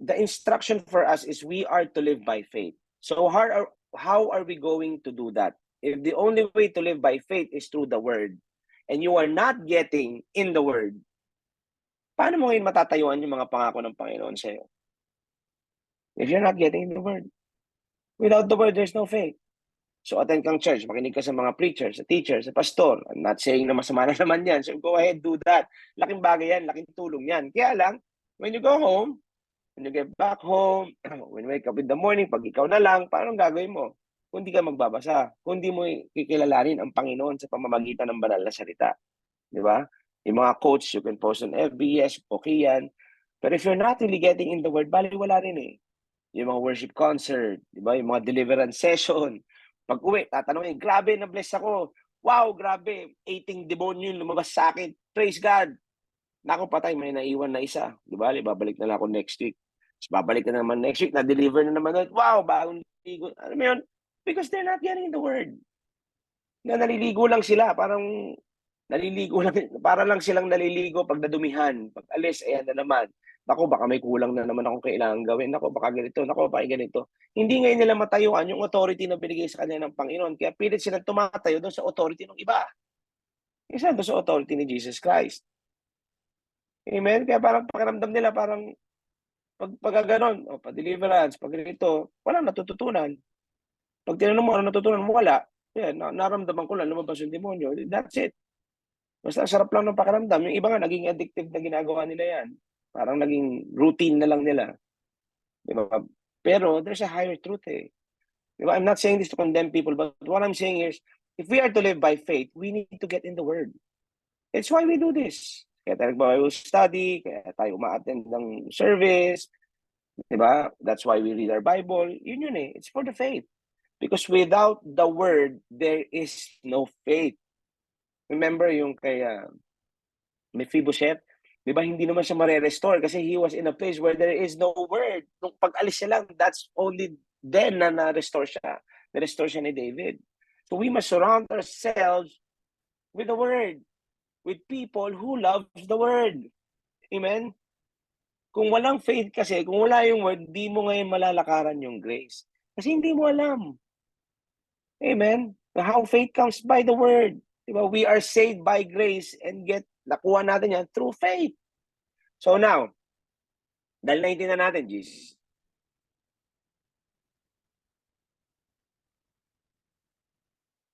the instruction for us is we are to live by faith. So how are we going to do that? If the only way to live by faith is through the word, and you are not getting in the word, paano mo ngayon matatayuan yung mga pangako ng Panginoon sa iyo? If you're not getting in the word. Without the word, there's no faith. So attend kang church, makinig ka sa mga preachers, sa teachers, sa pastor. I'm not saying na masama na naman yan. So go ahead, do that. Laking bagay yan, laking tulong yan. Kaya lang, when you go home, when you get back home, when you wake up in the morning, pag ikaw na lang, paano gagawin mo? Kung di ka magbabasa, kung di mo kikilalanin ang Panginoon sa pamamagitan ng banal na salita. Di ba? Yung mga quotes, you can post on FB, yes, okay yan. But if you're not really getting in the word, baliwala rin eh. Yung mga worship concert, di ba? Yung mga deliverance session. Pag uwi, tatanungin, grabe, na-bless ako. Wow, grabe, 18 demonyo yung lumabas sa akin. Praise God. Naku, patay, may naiwan na isa. Di ba? Babalik na lang ako next week. Tapos babalik na naman next week, na-deliver na naman. Wow, bagong ligo. Ano mo yun? Because they're not getting the word. Na naliligo lang sila, parang naliligo lang, para lang silang naliligo pag nadumihan. Pag alis, ayan na naman. Naku, baka may kulang na naman akong kailangan gawin. Naku, baka ganito. Naku, baka ganito. Hindi ngayon nila matayuan yung authority na binigay sa kanila ng Panginoon. Kaya pilit silang tumatayo doon sa authority ng iba. Isa doon sa authority ni Jesus Christ. Amen? Kaya parang pakiramdam nila, parang pag ganon, o pa-deliverance, pag ganito, walang natututunan. Pag tinanong mo, ano natutunan mo, wala. Yan, naramdaman ko lang, lumabas yung demonyo. That's it. Basta sarap lang ng pakiramdam. Yung iba nga, naging addictive na ginagawa nila yan. Parang naging routine na lang nila. Diba? Pero there's a higher truth eh. Diba? I'm not saying this to condemn people, but what I'm saying is, if we are to live by faith, we need to get in the Word. It's why we do this. Kaya tayo nag-Bible study, kaya tayo ma-attend ng service. Diba? That's why we read our Bible. Yun eh. It's for the faith. Because without the Word, there is no faith. Remember yung kay Mephibosheth? Di ba hindi naman siya mare-restore kasi he was in a place where there is no word. Nung pag-alis siya lang, that's only then na na-restore siya. Na-restore siya ni David. So we must surround ourselves with the word. With people who love the word. Amen? Kung walang faith kasi, kung wala yung word, di mo ngayon malalakaran yung grace. Kasi hindi mo alam. Amen? How faith comes by the word. Diba? We are saved by grace and nakuha natin yan through faith. So now, dahil naintindihan natin, Jesus,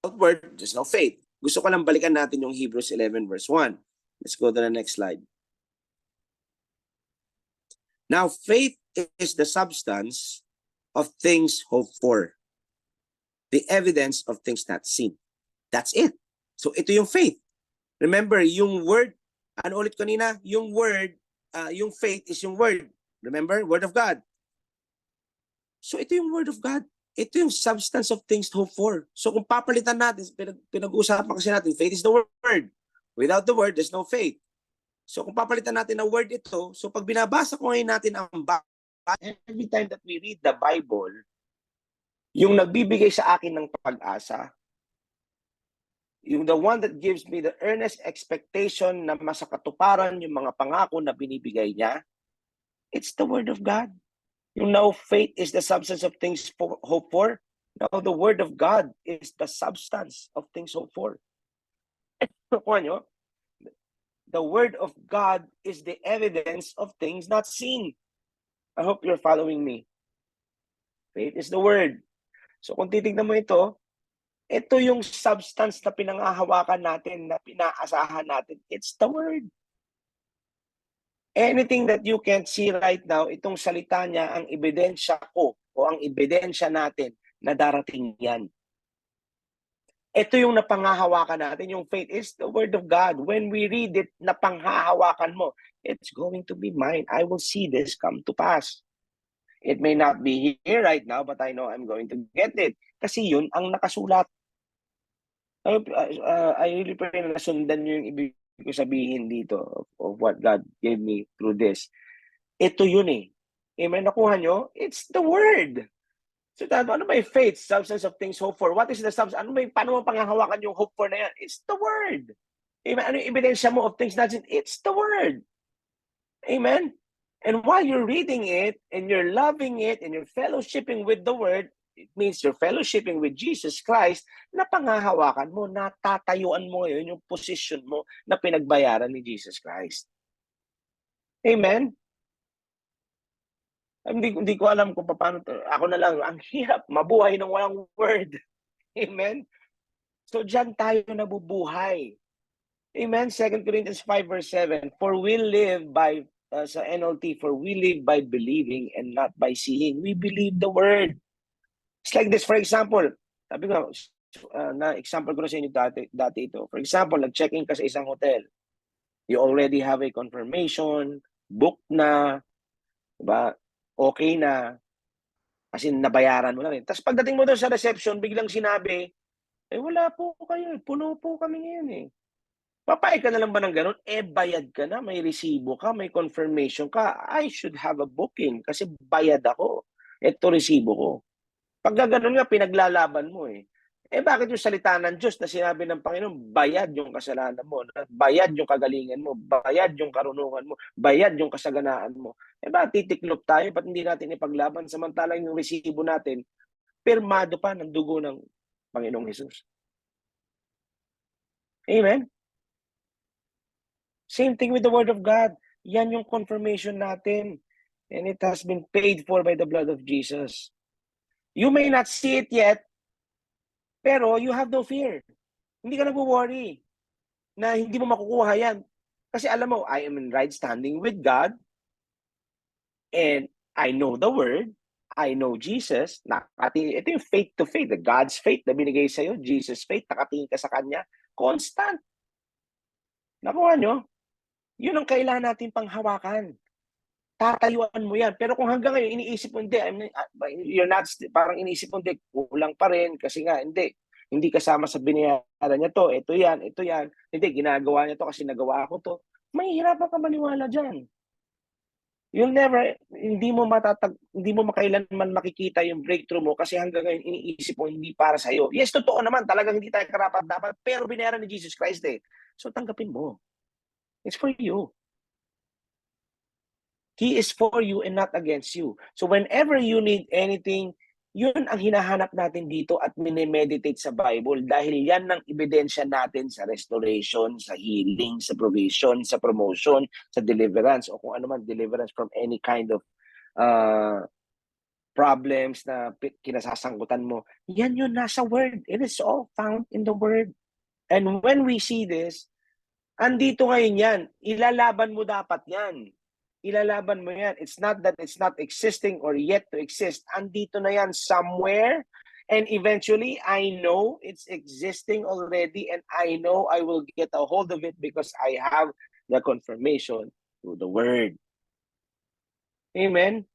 without word, there's no faith. Gusto ko lang balikan natin yung Hebrews 11 verse 1. Let's go to the next slide. Now, faith is the substance of things hoped for, the evidence of things not seen. That's it. So ito yung faith. Remember, yung word, ano ulit kanina? Yung word, yung faith is yung word. Remember, word of God. So ito yung word of God. Ito yung substance of things hoped for. So kung papalitan natin, pinag-uusapan kasi natin, faith is the word. Without the word, there's no faith. So kung papalitan natin ng word ito, so pag binabasa ko ngayon natin ang every time that we read the Bible, yung nagbibigay sa akin ng pag-asa, yung the one that gives me the earnest expectation na masakatuparan yung mga pangako na binibigay niya, it's the word of God. You know, faith is the substance of things hoped for. Now, the word of God is the substance of things hoped for. The word of God is the evidence of things not seen. I hope you're following me. Faith is the word. So kung titignan mo ito yung substance na pinangahawakan natin, na pinaasahan natin. It's the word. Anything that you can't see right now, itong salita niya, ang ebidensya ko o ang ebidensya natin na darating yan. Ito yung napanghahawakan natin. Yung faith is the word of God. When we read it, napanghahawakan mo. It's going to be mine. I will see this come to pass. It may not be here right now, but I know I'm going to get it. Kasi yun ang nakasulat. I really pray na nasundan nyo yung ibig ko sabihin dito of what God gave me through this. Ito yun eh. Amen? Nakuha nyo? It's the word. So, ano ba yung faith? Substance of things hoped for. What is the substance? Paano mo panghahawakan yung hope for na yan? It's the word. Amen? Ano yung ebidensya mo of things not seen? It's the word. Amen? And while you're reading it, and you're loving it, and you're fellowshipping with the word, it means you're fellowshipping with Jesus Christ, na panghahawakan mo, natatayuan mo ngayon yung position mo na pinagbayaran ni Jesus Christ. Amen? Hindi ko alam kung paano to. Ako na lang, ang hirap mabuhay ng walang word. Amen? So diyan tayo nabubuhay. Amen? 2 Corinthians 5 verse 7, for we live by, sa NLT, for we live by believing and not by seeing. We believe the word. It's like this, for example, sabi ko, na-example ko na sa inyo dati ito. For example, nag-check-in ka sa isang hotel. You already have a confirmation, book na, diba? Okay na, kasi nabayaran mo na rin. Tapos pagdating mo doon sa reception, biglang sinabi, wala po kayo, puno po kami ngayon eh. Papayag ka na lang ba ng ganun? Bayad ka na, may resibo ka, may confirmation ka. I should have a booking kasi bayad ako. Ito resibo ko. Pag gano'n nga, pinaglalaban mo eh. Bakit yung salita ng Diyos na sinabi ng Panginoon, bayad yung kasalanan mo, bayad yung kagalingan mo, bayad yung karunungan mo, bayad yung kasaganaan mo. Bakit titiklop tayo? Ba't hindi natin ipaglaban? Samantalang yung resibo natin, pirmado pa ng dugo ng Panginoong Hesus. Amen? Same thing with the Word of God. Yan yung confirmation natin. And it has been paid for by the blood of Jesus. You may not see it yet, pero you have no fear. Hindi ka nag-worry na hindi mo makukuha yan. Kasi alam mo, I am in right standing with God, and I know the Word, I know Jesus. Ito yung faith to faith, the God's faith na binigay sa'yo, Jesus' faith, nakatingin ka sa Kanya, constant. Nakuha nyo? Yun ang kailangan natin panghawakan. Tatayuan mo yan. Pero kung hanggang ngayon, iniisip mo, hindi, you're not, parang iniisip mo, hindi, kulang pa rin, kasi nga, hindi kasama sa binayaran niya to, ito yan, hindi, ginagawa niya to kasi nagawa ko to, mahihirapan ka maniwala dyan. You'll never, hindi mo makailanman makikita yung breakthrough mo kasi hanggang ngayon iniisip mo hindi para sa'yo. Yes, totoo naman, talagang hindi tayo karapat-dapat, pero binayaran ni Jesus Christ eh. So tanggapin mo. It's for you. He is for you and not against you. So whenever you need anything, yun ang hinahanap natin dito at mini-meditate sa Bible dahil yan ang ebidensya natin sa restoration, sa healing, sa provision, sa promotion, sa deliverance o kung ano man deliverance from any kind of problems na kinasasangkutan mo. Yan yun nasa Word. It is all found in the Word. And when we see this, andito ngayon yan. Ilalaban mo dapat yan. Ilalaban mo yan. It's not that it's not existing or yet to exist. Andito na yan somewhere. And eventually, I know it's existing already and I know I will get a hold of it because I have the confirmation through the Word. Amen?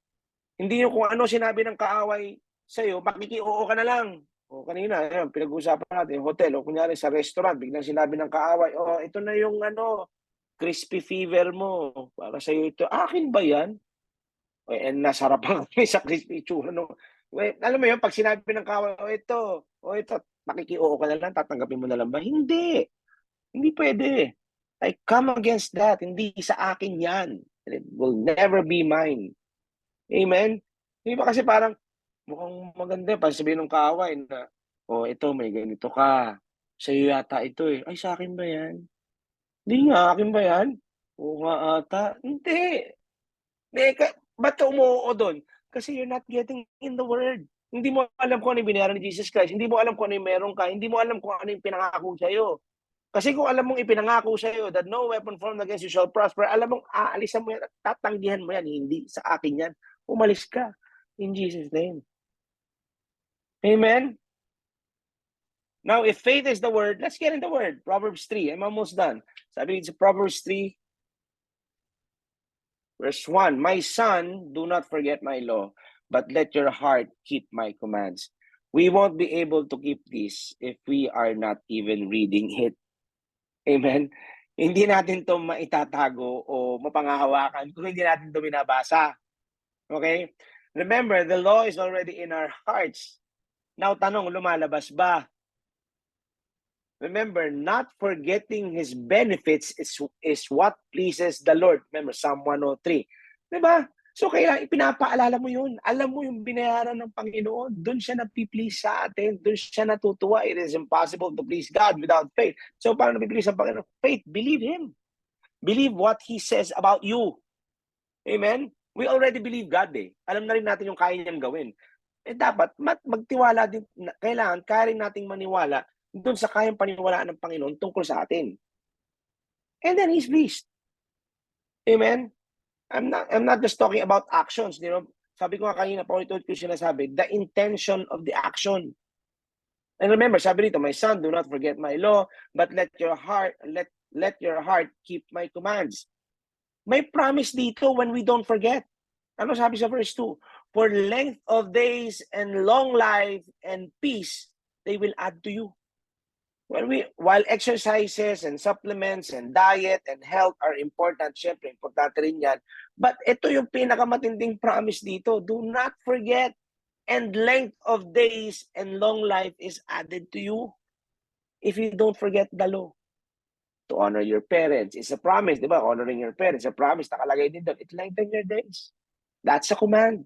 Hindi yung kung ano sinabi ng kaaway sa'yo, makiki-oo ka na lang. O kanina, yan, pinag-uusapan natin, hotel, o kunyari sa restaurant, biglang sinabi ng kaaway, ito na yung crispy fever mo. Para sa'yo ito, akin ba yan? And nasarapan kami sa crispy itsura. Alam mo yun, pag sinabi ng kaaway, ito, makiki-oo ka na lang, tatanggapin mo na lang ba? Hindi. Hindi pwede. I come against that. Hindi sa akin yan. It will never be mine. Amen? Hindi ba kasi parang, mukhang maganda pa sabihin ng kaaway na, ito, may ganito ka. Sa'yo yata ito eh. Ay, sa akin ba yan? Hindi nga, akin ba yan? Oo nga ata. Hindi. Ba't ka umuoo doon? Kasi you're not getting in the Word. Hindi mo alam kung ano yung binayaran ni Jesus Christ. Hindi mo alam kung ano yung meron ka. Hindi mo alam kung ano yung pinangako sa'yo. Kasi kung alam mong ipinangako sa'yo that no weapon formed against you shall prosper, alam mong aalisan mo yan at tatanggihan mo yan, hindi sa akin yan. Umalis ka. In Jesus' name. Amen? Now, if faith is the word, let's get in the word. Proverbs 3. I'm almost done. Sabi sa Proverbs 3, verse 1. My son, do not forget my law, but let your heart keep my commands. We won't be able to keep this if we are not even reading it. Amen? Hindi natin to maitatago o mapangahawakan kung hindi natin to binabasa. Okay? Remember, the law is already in our hearts. Now, tanong, lumalabas ba? Remember, not forgetting His benefits is what pleases the Lord. Remember, Psalm 103. Diba? So, kaya ipinapaalala mo yun. Alam mo yung binayaran ng Panginoon. Doon siya napiplease sa atin. Doon siya natutuwa. It is impossible to please God without faith. So, paano napiplease ang Panginoon? Faith, believe Him. Believe what He says about you. Amen? We already believe God eh. Alam na rin natin yung kaya niyang gawin. Eh dapat, magtiwala din. Kailangan, kaya rin nating maniwala doon sa kayang paniwalaan ng Panginoon tungkol sa atin. And then He's pleased. Amen? I'm not just talking about actions, you know. Sabi ko nga kanina, paulit-ulit ko sinasabi, the intention of the action. And remember, sabi dito, my son, do not forget my law, but let your heart keep my commands. May promise dito when we don't forget. Ano sabi sa verse 2? For length of days and long life and peace, they will add to you. While exercises and supplements and diet and health are important, syempre, importante rin yan. But ito yung pinakamatinding promise dito. Do not forget. And length of days and long life is added to you if you don't forget the law. To honor your parents is a promise, di ba? Honoring your parents is a promise. Nakalagay din doon. It lengthen your days. That's a command.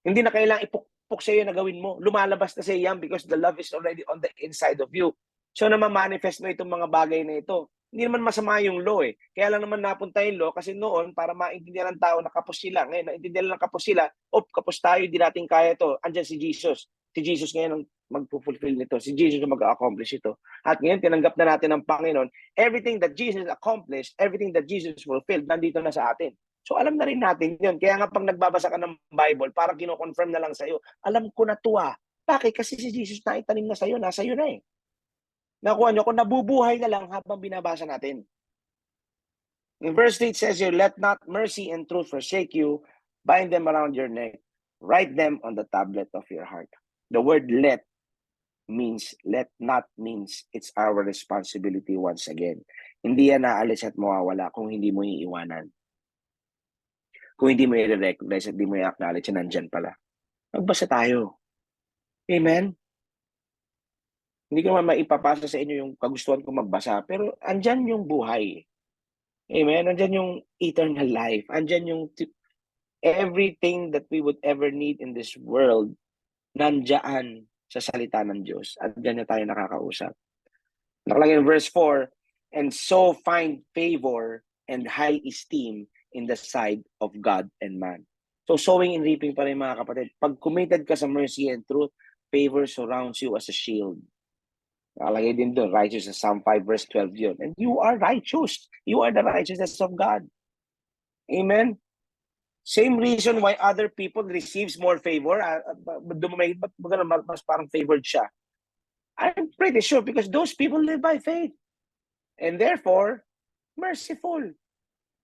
Hindi na kailangang ipukpok sa iyo na gawin mo. Lumalabas na sa iyo yan because the love is already on the inside of you. So na ma-manifest mo itong mga bagay na ito. Hindi naman masama yung law eh. Kaya lang naman napunta yung law kasi noon para maintindihan ng tao na kapos sila. Ngayon, naintindihan lang kapos sila. Kapos tayo, hindi natin kaya ito. Andyan si Jesus. Si Jesus ngayon ang mag-fulfill nito. Si Jesus ang mag-accomplish ito. At ngayon, tinanggap na natin ng Panginoon. Everything that Jesus accomplished, everything that Jesus fulfilled, nandito na sa atin. So alam na rin natin yun. Kaya nga pag nagbabasa ka ng Bible, parang kino-confirm na lang sa'yo. Alam ko na to ah. Bakit? Kasi si Jesus na itanim na sa'yo. Nasa iyo na eh. Nakuha nyo, kung nabubuhay na lang habang binabasa natin. In verse 8 says here, let not mercy and truth forsake you. Bind them around your neck. Write them on the tablet of your heart. The word let not means it's our responsibility once again. Hindi yan naalis at mawawala kung hindi mo iiwanan. Kung hindi mo i-recognize at hindi mo i-acknowledge na nandyan pala. Magbasa tayo. Amen? Hindi ko naman maipapasa sa inyo yung kagustuhan ko magbasa, pero andyan yung buhay. Amen? Andyan yung eternal life. Andyan yung everything that we would ever need in this world, nandyan sa salita ng Diyos. At dyan na tayo nakakausap. Nakalagay in verse 4, and so find favor and high esteem in the sight of God and man. So sowing and reaping pa rin mga kapatid. Pag committed ka sa mercy and truth, favor surrounds you as a shield. Nakalagay din doon, righteous sa Psalm 5 verse 12 yun. And you are righteous. You are the righteousness of God. Amen? Same reason why other people receives more favor. Mas parang favored siya. I'm pretty sure because those people live by faith. And therefore, merciful.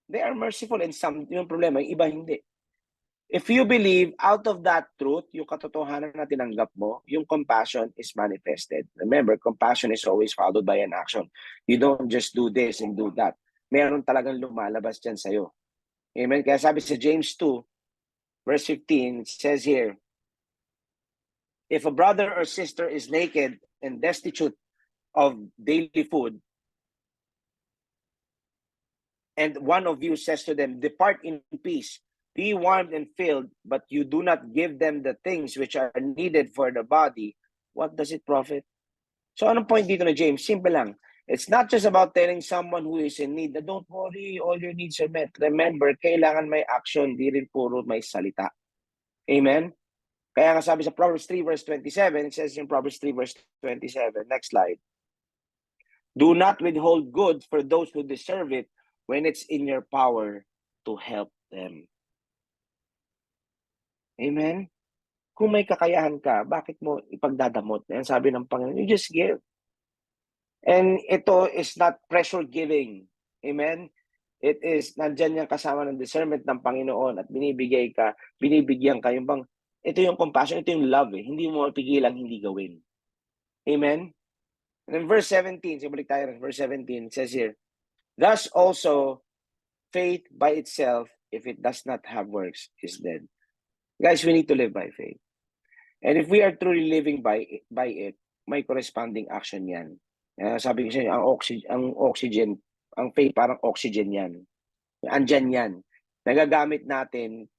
They are merciful and some, yung problema, yung iba hindi. If you believe out of that truth, yung katotohanan na tinanggap mo, yung compassion is manifested. Remember, compassion is always followed by an action. You don't just do this and do that. Meron talagang lumalabas dyan sa'yo. Amen? Kaya sabi sa James 2, verse 15, it says here, if a brother or sister is naked and destitute of daily food, and one of you says to them, depart in peace, be warmed and filled, but you do not give them the things which are needed for the body, what does it profit? So anong point dito na James? Simple lang. It's not just about telling someone who is in need that don't worry, all your needs are met. Remember, kailangan may action, di rin puro may salita. Amen? Kaya nga sabi sa Proverbs 3 verse 27, it says in Proverbs 3 verse 27, next slide. Do not withhold good for those who deserve it when it's in your power to help them. Amen? Kung may kakayahan ka, bakit mo ipagdadamot? Yan sabi ng Panginoon, you just give. And ito is not pressure giving. Amen? It is, nandyan yung kasama ng discernment ng Panginoon at binibigyan ka yung bang, ito yung compassion, ito yung love eh. Hindi mo mapigilang hindi gawin. Amen? And in verse 17, sibalik tayo, verse 17, it says here, thus also, faith by itself, if it does not have works, is dead. Guys, we need to live by faith. And if we are truly living by it, may corresponding action yan. Sabi ko sa inyo, ang oxygen, ang faith parang oxygen yan. Andyan yan. Nagagamit natin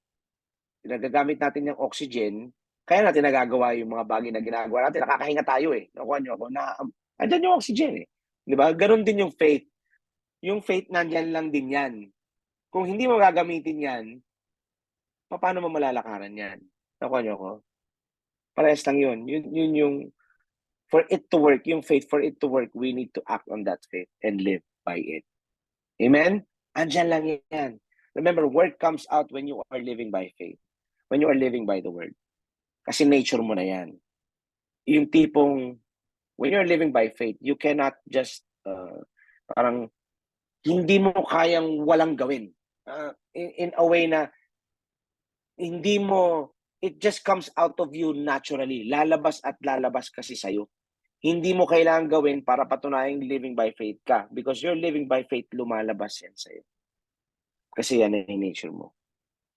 yung oxygen, kaya natin nagagawa yung mga bagay na ginagawa natin. Nakakahinga tayo eh. Nakuha niyo ako na, andyan yung oxygen eh. Di ba? Ganon din yung faith. Yung faith nandyan lang din yan. Kung hindi mo gagamitin yan, paano mo malalakaran yan? Nakuha niyo ako? Parehas lang yun. Yun yung, for it to work, yung faith, for it to work, we need to act on that faith and live by it. Amen? Andyan lang yan. Remember, work comes out when you are living by faith. When you are living by the word. Kasi nature mo na yan. Yung tipong, when you're living by faith, you cannot just, parang, hindi mo kayang walang gawin. In a way na, hindi mo, it just comes out of you naturally. Lalabas at lalabas kasi sa'yo. Hindi mo kailangan gawin para patunayang living by faith ka. Because you're living by faith, lumalabas yan sa'yo. Kasi yan ang nature mo.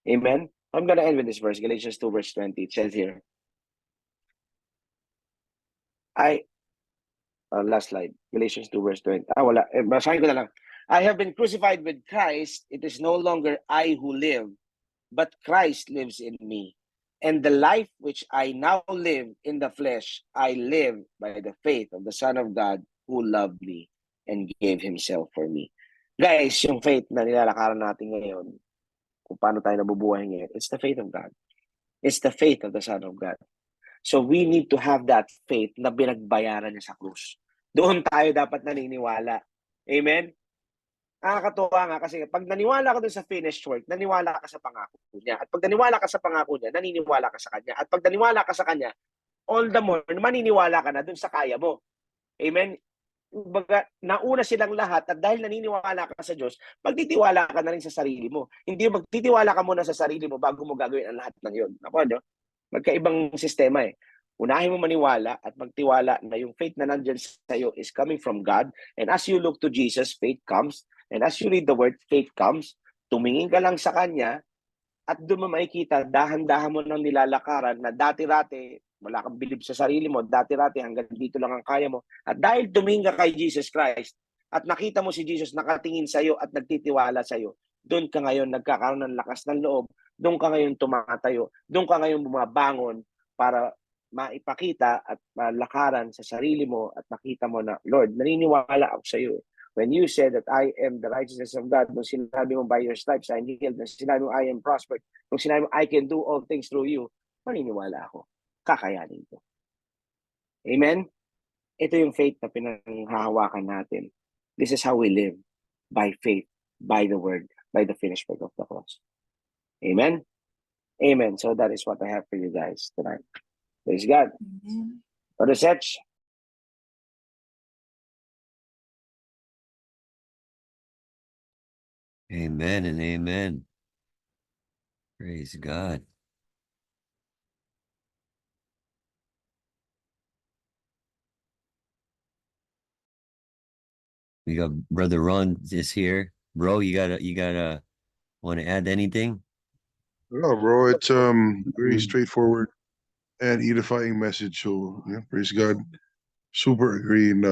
Amen? I'm gonna end with this verse, Galatians 2 verse 20. It says here, last slide, Galatians 2 verse 20. Wala. Basahin ko na lang. I have been crucified with Christ. It is no longer I who live, but Christ lives in me. And the life which I now live in the flesh, I live by the faith of the Son of God who loved me and gave himself for me. Guys, yung faith na nilalakaran natin ngayon, kung paano tayo nabubuhay ngayon, it's the faith of God. It's the faith of the Son of God. So we need to have that faith na binagbayaran niya sa krus. Doon tayo dapat naniniwala. Amen? Nakakatuwa nga kasi pag naniwala ka doon sa finished work, naniwala ka sa pangako niya. At pag naniwala ka sa pangako niya, naniniwala ka sa kanya. At pag naniwala ka sa kanya, all the more, maniniwala ka na doon sa kaya mo. Amen? Baga, nauna silang lahat at dahil naniniwala ka sa Diyos, magtitiwala ka na rin sa sarili mo. Hindi magtitiwala ka muna sa sarili mo bago mo gagawin ang lahat ng yun. Ako, no? Magkaibang sistema eh. Unahin mo maniwala at magtiwala na yung faith na nandyan sa iyo is coming from God. And as you look to Jesus, faith comes. And as you read the word, faith comes. Tumingin ka lang sa Kanya at doon mo makikita, dahan-dahan mo nang nilalakaran na dati-rati, wala kang bilib sa sarili mo, dati-rati hanggang dito lang ang kaya mo. At dahil tumingin ka kay Jesus Christ at nakita mo si Jesus nakatingin sa iyo at nagtitiwala sa iyo, doon ka ngayon nagkakaroon ng lakas ng loob, doon ka ngayon tumatayo, doon ka ngayon bumabangon para maipakita at malakaran sa sarili mo at nakita mo na, Lord, naniniwala ako sa iyo. When you said that I am the righteousness of God, nung sinabi mo by your stripes I am healed, nung sinabi mo I am prospered, nung sinabi mo I can do all things through you, maniniwala ako. Kakayanin ko. Amen? Ito yung faith na pinanghahawakan natin. This is how we live. By faith, by the word, by the finished work of the cross. Amen? Amen. So that is what I have for you guys tonight. Praise God. Amen. Brother Seth. Amen and amen. Praise God. We got Brother Ron is here. Bro, you gotta want to add anything? No, bro, it's very straightforward and edifying message. So yeah, praise God. Super agree. And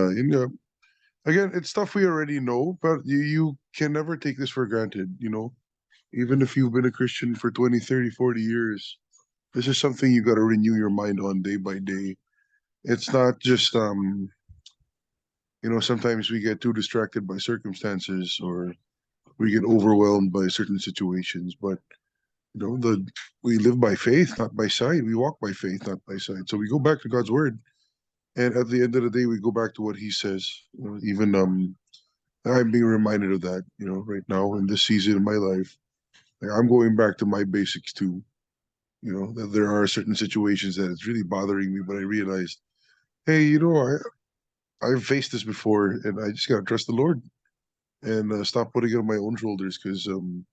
again, it's stuff we already know, but you can never take this for granted, you know. Even if you've been a Christian for 20, 30, 40 years, this is something you got to renew your mind on day by day. It's not just sometimes we get too distracted by circumstances or we get overwhelmed by certain situations, but we live by faith, not by sight. We walk by faith, not by sight. So we go back to God's word And at the end of the day, we go back to what he says. You know, even I'm being reminded of that, you know, right now in this season of my life. Like, I'm going back to my basics too. You know, that there are certain situations that it's really bothering me, but I realized, hey, you know, I've faced this before, and I just gotta trust the Lord and stop putting it on my own shoulders because the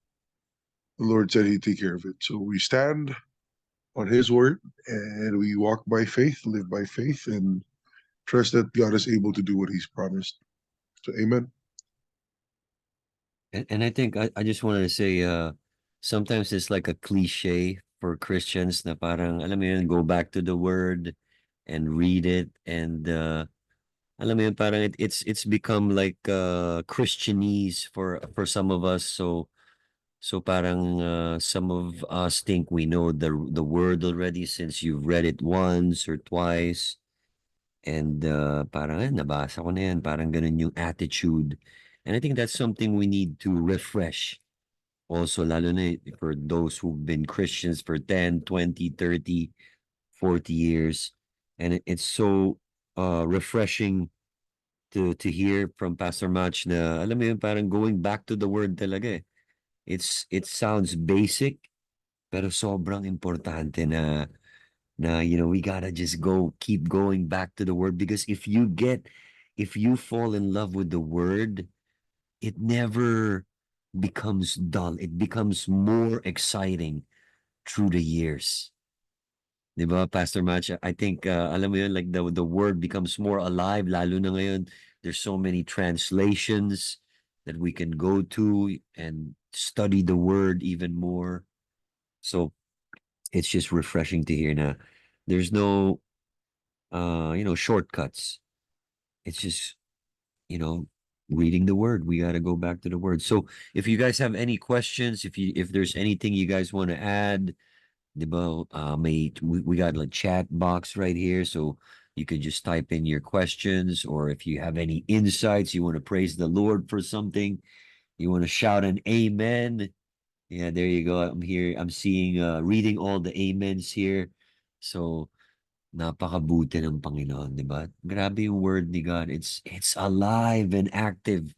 Lord said He'd take care of it. So we stand on His word and we walk by faith, live by faith, and trust that God is able to do what He's promised. So, Amen. And I think I just wanted to say, sometimes it's like a cliche for Christians na parang, alam mo yun, go back to the word and read it. And, alam mo yun, parang it's become like, Christianese for some of us. So parang, some of us think we know the word already since you've read it once or twice. And, parang, nabasa ko na yan. Parang ganun yung attitude. And I think that's something we need to refresh. Also, lalo na for those who've been Christians for 10, 20, 30, 40 years. And it's so refreshing to hear from Pastor Match na, alam mo yun, parang going back to the word talaga eh. It sounds basic, pero sobrang importante na, you know, we gotta just keep going back to the word because if you fall in love with the word, it never becomes dull. It becomes more exciting through the years. Di ba, Pastor Match? I think, alam mo yun, like the word becomes more alive, lalo na ngayon. There's so many translations that we can go to and study the word even more. So it's just refreshing to hear na there's no, shortcuts. It's just, you know, reading the word. We got to go back to the word. So if you guys have any questions, if there's anything you guys want to add, di ba, we got a chat box right here, so you could just type in your questions, or if you have any insights, you want to praise the Lord for something, you want to shout an amen. Yeah, there you go. I'm here. I'm seeing, reading all the amens here. So napakabuti ng Panginoon, di ba? Grabe yung word ni God. It's alive and active,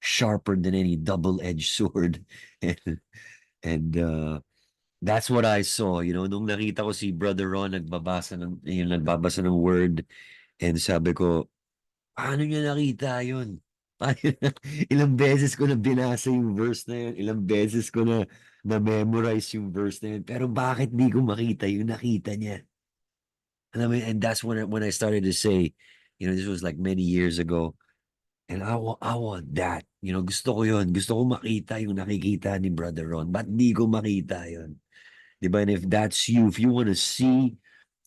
sharper than any double-edged sword. And that's what I saw, nung nakita ko si Brother Ron nagbabasa ng word, and sabi ko, paano niya nakita yun? Ilang beses ko na binasa yung verse na yun, ilang beses ko na-memorize yung verse na yun, pero bakit di ko makita yung nakita niya? Alam mo yun, and that's when I started to say, this was like many years ago, and I want that. Gusto ko yun. Gusto ko makita yung nakikita ni Brother Ron. Ba't di ko makita yun? Diba? And if that's you, if you want to see,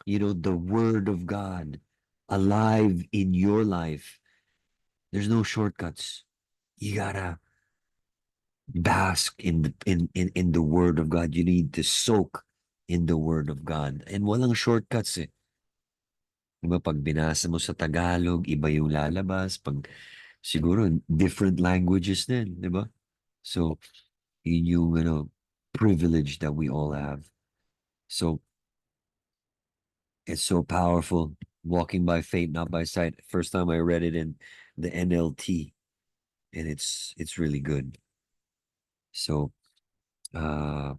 the word of God alive in your life, there's no shortcuts. You gotta bask in the word of God. You need to soak in the word of God. And walang shortcuts eh. Diba, pag binasa mo sa Tagalog, iba yung lalabas. Pag siguro different languages din, diba? So, yun yung privilege that we all have. So, it's so powerful. Walking by faith, not by sight. First time I read it in the NLT, and it's really good. So, uh,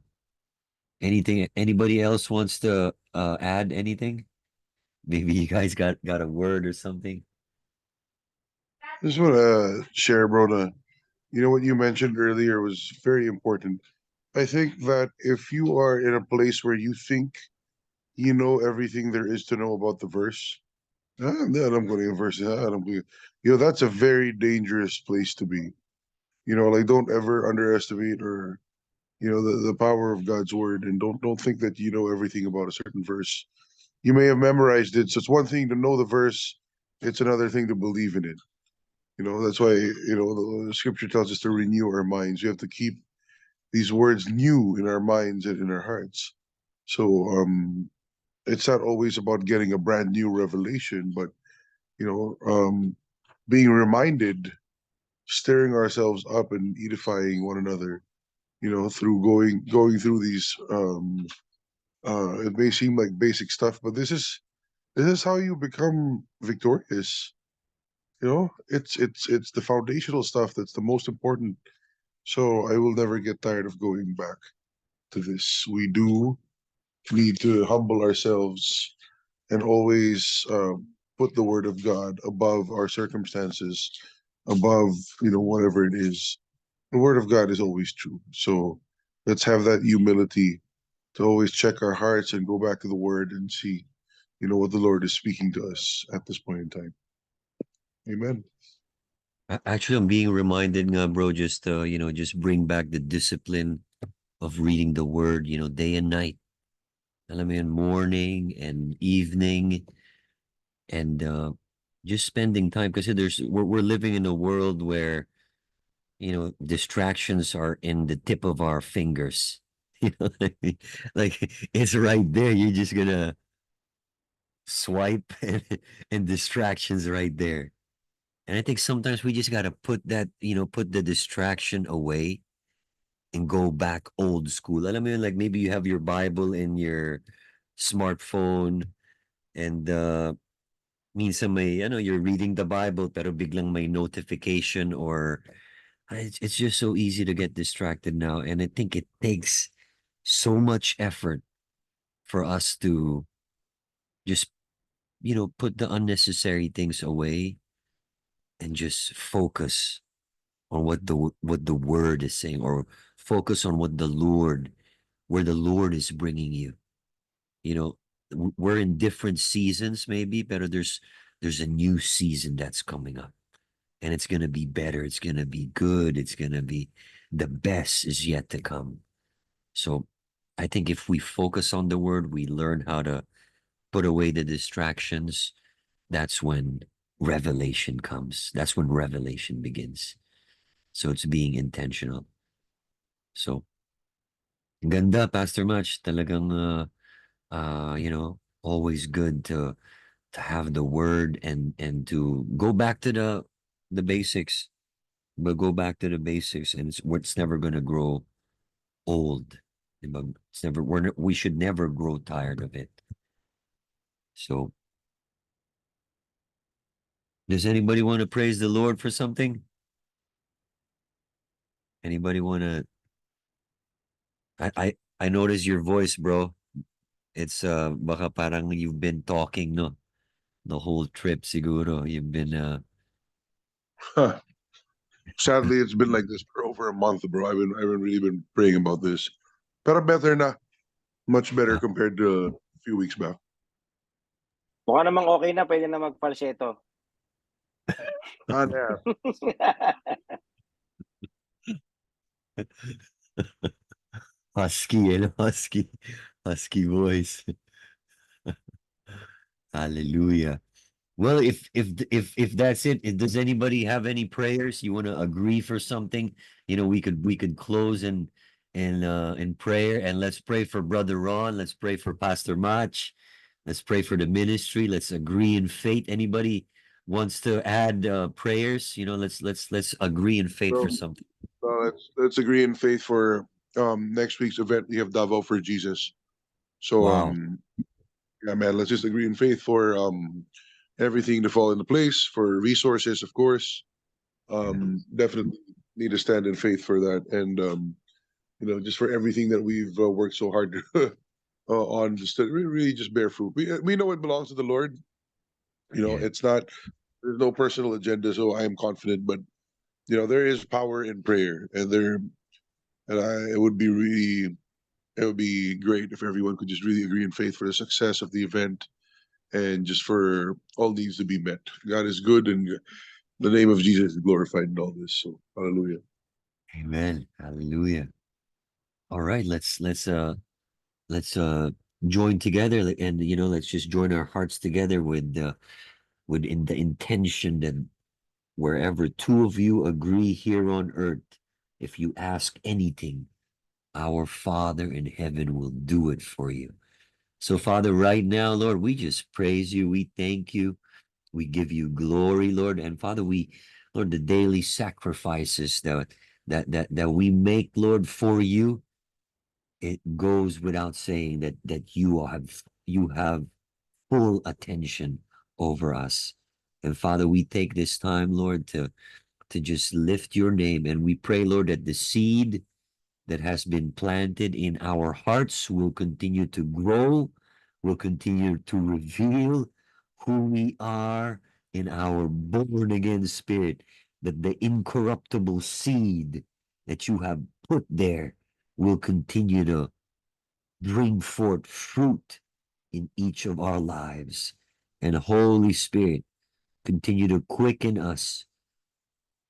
anybody else wants to add anything? Maybe you guys got a word or something. Just want to share, bro. You know what you mentioned earlier was very important. I think that if you are in a place where you think you know everything there is to know about the verse, I'm going to verse. That's a very dangerous place to be. Like don't ever underestimate or the power of God's word, and don't think that you know everything about a certain verse. You may have memorized it, so it's one thing to know the verse; it's another thing to believe in it. That's why the scripture tells us to renew our minds. We have to keep these words new in our minds and in our hearts. So it's not always about getting a brand new revelation, but you know, um, being reminded, stirring ourselves up, and edifying one another. Through going through these. It may seem like basic stuff, but this is This is how you become victorious. You know, it's the foundational stuff that's the most important. So I will never get tired of going back to this. We do need to humble ourselves and always put the word of God above our circumstances, above, whatever it is. The word of God is always true. So let's have that humility to always check our hearts and go back to the word and see, what the Lord is speaking to us at this point in time. Amen. Actually, I'm being reminded nga, bro, just just bring back the discipline of reading the word, day and night. Alam mo yun, morning and evening, and just spending time, kasi we're living in a world where distractions are in the tip of our fingers. Like it's right there. You're just gonna swipe and distractions right there. And I think sometimes we just gotta put that, put the distraction away and go back old school. Alam mo yun, like maybe you have your Bible in your smartphone, and minsan may, you're reading the Bible pero biglang may notification, or it's just so easy to get distracted now. And I think it takes so much effort for us to just, put the unnecessary things away and just focus on what the word is saying, or focus on where the Lord is bringing you. We're in different seasons maybe, but there's a new season that's coming up, and it's gonna be better. It's gonna be good. It's gonna be the best is yet to come. So I think if we focus on the word, we learn how to put away the distractions. That's when revelation comes. That's when revelation begins. So it's being intentional. So ganda, Pastor Match. Talagang always good to have the word, and to go back to the basics, but go back to the basics, and it's never gonna grow old. Diba? We should never grow tired of it. So does anybody want to praise the Lord for something? Anybody want to? I notice your voice, bro. It's baka parang you've been talking, no, the whole trip. Siguro you've been Sadly, it's been like this for over a month, bro. I haven't really been praying about this. Pero better na. Much better compared to a few weeks back. Mukha namang okay na, pwede na mag-falsetto. Yeah. husky, husky voice. Hallelujah. Well, if that's it, does anybody have any prayers? You want to agree for something? We could close in prayer, and let's pray for Brother Ron. Let's pray for Pastor Mach. Let's pray for the ministry. Let's agree in faith. Anybody wants to add prayers? Let's agree in faith for So, something. let's agree in faith for next week's event. We have Davao for Jesus. So Wow. yeah, man, let's just agree in faith for everything to fall into place, for resources, of course. Definitely need to stand in faith for that, and just for everything that we've worked so hard to, on, just to really just bear fruit. We know it belongs to the Lord. Yeah. It's not. There's no personal agenda, so I am confident. But there is power in prayer, it would be great if everyone could just really agree in faith for the success of the event, and just for all needs to be met. God is good, and the name of Jesus is glorified in all this. So, hallelujah. Amen. Hallelujah. All right, let's join together, and let's just join our hearts together with in the intention that wherever two of you agree here on earth, if you ask anything, our Father in heaven will do it for you. So, Father, right now, Lord, we just praise you. We thank you. We give you glory, Lord. And Father, Lord, the daily sacrifices that we make, Lord, for you, it goes without saying that you have full attention over us. And Father, we take this time, Lord, to just lift your name. And we pray, Lord, that the seed that has been planted in our hearts will continue to grow, will continue to reveal who we are in our born again spirit, that the incorruptible seed that you have put there will continue to bring forth fruit in each of our lives. And Holy Spirit, continue to quicken us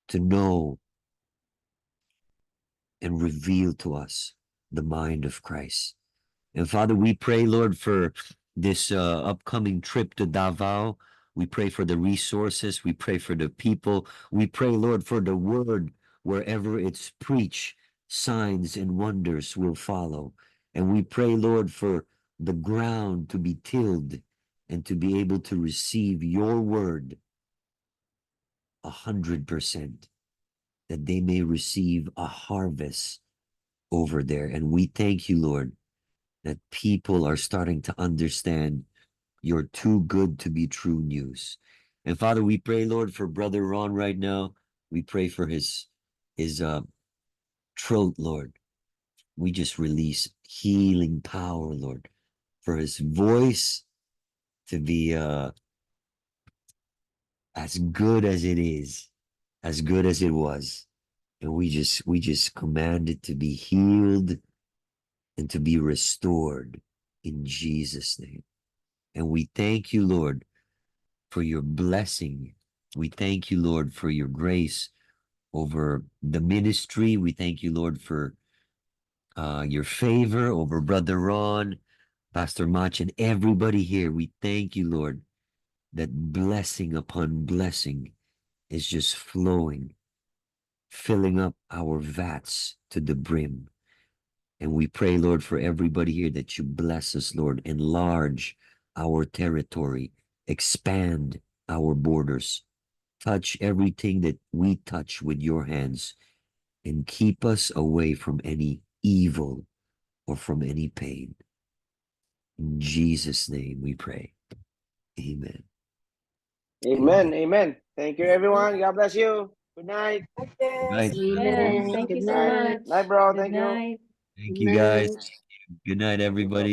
to know and reveal to us the mind of Christ. And Father, we pray, Lord, for this upcoming trip to Davao. We pray for the resources. We pray for the people. We pray, Lord, for the word wherever it's preached, signs and wonders will follow. And we pray, Lord, for the ground to be tilled and to be able to receive your word 100%, that they may receive a harvest over there. And we thank you, Lord, that people are starting to understand you're too good to be true news. And Father, we pray, Lord, for Brother Ron right now. We pray for his throat, Lord. We just release healing power, Lord, for his voice to be as good as it is, as good as it was. And we just command it to be healed and to be restored in Jesus' name. And we thank you, Lord, for your blessing. We thank you, Lord, for your grace over the ministry. We thank you, Lord, for your favor over Brother Ron, Pastor Mach, and everybody here. We thank you, Lord, that blessing upon blessing is just flowing, filling up our vats to the brim. And we pray, Lord, for everybody here that you bless us, Lord, enlarge our territory, expand our borders, touch everything that we touch with your hands, and keep us away from any evil or from any pain. In Jesus' name we pray. Amen. Amen. Amen. Thank you, everyone. God bless you. Good night. Good night. Yes, thank you Good so night. much. Night, bro. Good Thank you. night. Thank you, guys. Good night, everybody.